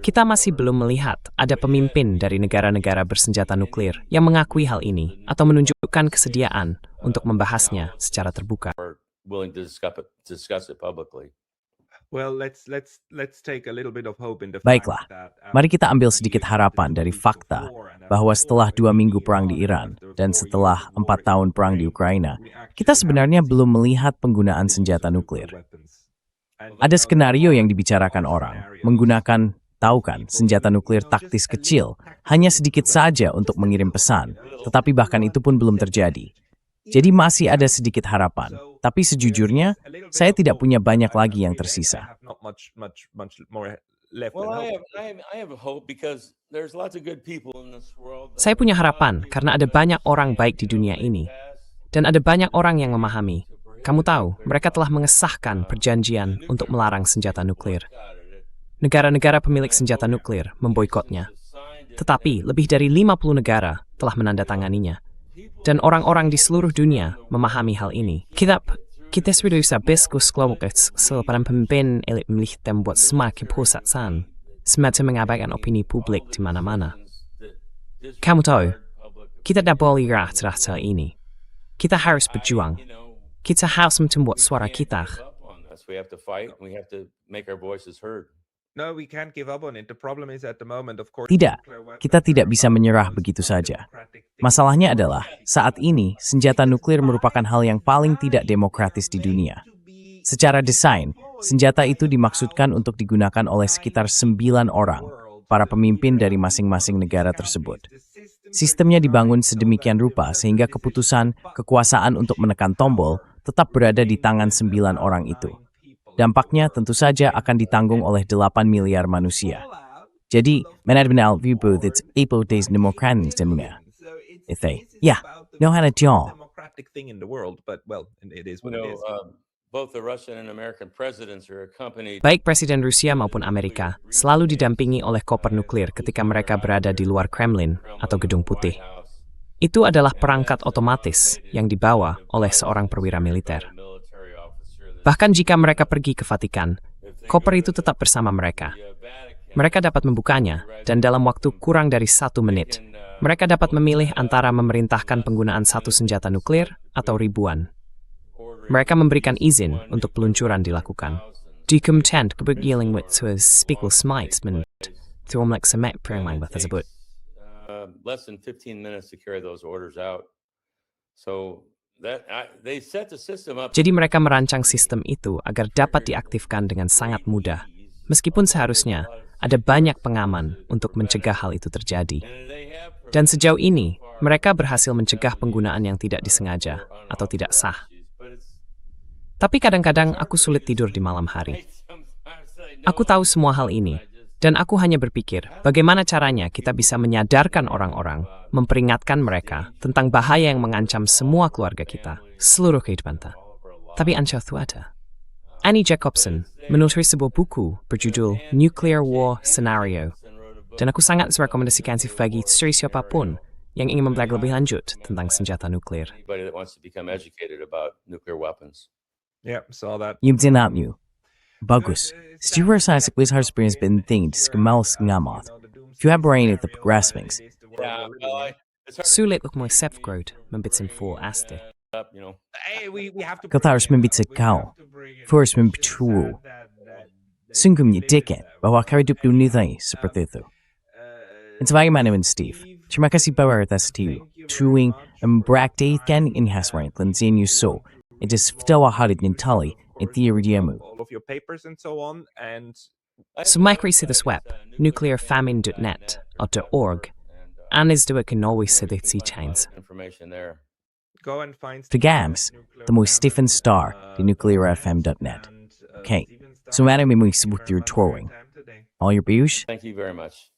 kita masih belum melihat ada pemimpin dari negara-negara bersenjata nuklir yang mengakui hal ini atau menunjukkan kesediaan untuk membahasnya secara terbuka. Baiklah, mari kita ambil sedikit harapan dari fakta bahwa setelah 2 minggu perang di Iran dan setelah 4 tahun perang di Ukraina, kita sebenarnya belum melihat penggunaan senjata nuklir. Ada skenario yang dibicarakan orang menggunakan, tahu kan, senjata nuklir taktis kecil, hanya sedikit saja untuk mengirim pesan, tetapi bahkan itu pun belum terjadi. Jadi masih ada sedikit harapan, tapi sejujurnya, saya tidak punya banyak lagi yang tersisa. Saya punya harapan karena ada banyak orang baik di dunia ini. Dan ada banyak orang yang memahami. Kamu tahu, mereka telah mengesahkan perjanjian untuk melarang senjata nuklir. Negara-negara pemilik senjata nuklir memboikotnya. Tetapi lebih dari 50 negara telah menandatanganinya. Dan orang-orang di seluruh dunia memahami hal ini. Kita sudah bisa biskus kelompok para pemimpin elit memilih dan buat semakin pusatsan. Semacam mengabaikan opini publik di mana-mana. Kamu tahu, kita tidak boleh rasa ini. Kita harus berjuang. Kita harus membuat suara kita. Tidak, kita tidak bisa menyerah begitu saja. Masalahnya adalah, saat ini, senjata nuklir merupakan hal yang paling tidak demokratis di dunia. Secara desain, senjata itu dimaksudkan untuk digunakan oleh sekitar 9 orang, para pemimpin dari masing-masing negara tersebut. Sistemnya dibangun sedemikian rupa sehingga keputusan, kekuasaan untuk menekan tombol tetap berada di tangan 9 orang itu. Dampaknya tentu saja akan ditanggung oleh 8 miliar manusia. Jadi, benar-benar view both its days demokratis dunia. Ya, no hana jol. Baik Presiden Rusia maupun Amerika selalu didampingi oleh koper nuklir ketika mereka berada di luar Kremlin atau Gedung Putih. Itu adalah perangkat otomatis yang dibawa oleh seorang perwira militer. Bahkan jika mereka pergi ke Vatikan, koper itu tetap bersama mereka. Mereka dapat membukanya, dan dalam waktu kurang dari 1 menit, mereka dapat memilih antara memerintahkan penggunaan 1 senjata nuklir atau ribuan. Mereka memberikan izin untuk peluncuran dilakukan. De content kebegiling with speakle smites men to omlek semet perang tersebut. Less than 15 minutes to carry those orders out. So they set the system up. Jadi mereka merancang sistem itu agar dapat diaktifkan dengan sangat mudah, meskipun seharusnya ada banyak pengaman untuk mencegah hal itu terjadi. Dan sejauh ini, mereka berhasil mencegah penggunaan yang tidak disengaja atau tidak sah. Tapi kadang-kadang aku sulit tidur di malam hari. Aku tahu semua hal ini, dan aku hanya berpikir bagaimana caranya kita bisa menyadarkan orang-orang, memperingatkan mereka tentang bahaya yang mengancam semua keluarga kita, seluruh kehidupan kita. Tapi ansya itu ada. Annie Jacobson menulis sebuah buku berjudul Nuclear War Scenario, dan aku sangat rekomendasikan bagi siapapun yang ingin mempelajari lebih lanjut tentang senjata nuklir. Anybody that wants to become educated about nuclear weapons. Yeah, saw that. Yung dinapnyo. Bagus. Stewart sa quiz harus experience penting di skemal sengamat. If you have brain at the graspings. Yeah, well, it's hard Sulit untuk mengisep growth membitsin full aste. up, you know. Hey, we have to Kau harus membitsa kau. First membitrul. Sungguh menyedihkan bahwa kau hidup dunia ini seperti itu. Dan sebagaimana Steve, terima kasih bahwa atas tiu. Truing membraktikan ini hasran lensin yuso. It is fitawa harid nintali in theory diamu. all of your papers and so on, and So Mike reads this web, nuclearfamine.net or .org, and is do it can always see the sea chains. Information there. go and find The games, the muy Stephen Star, the nuclearfm.net. Okay, so madam we with your touring. All your boosh? Thank you very much.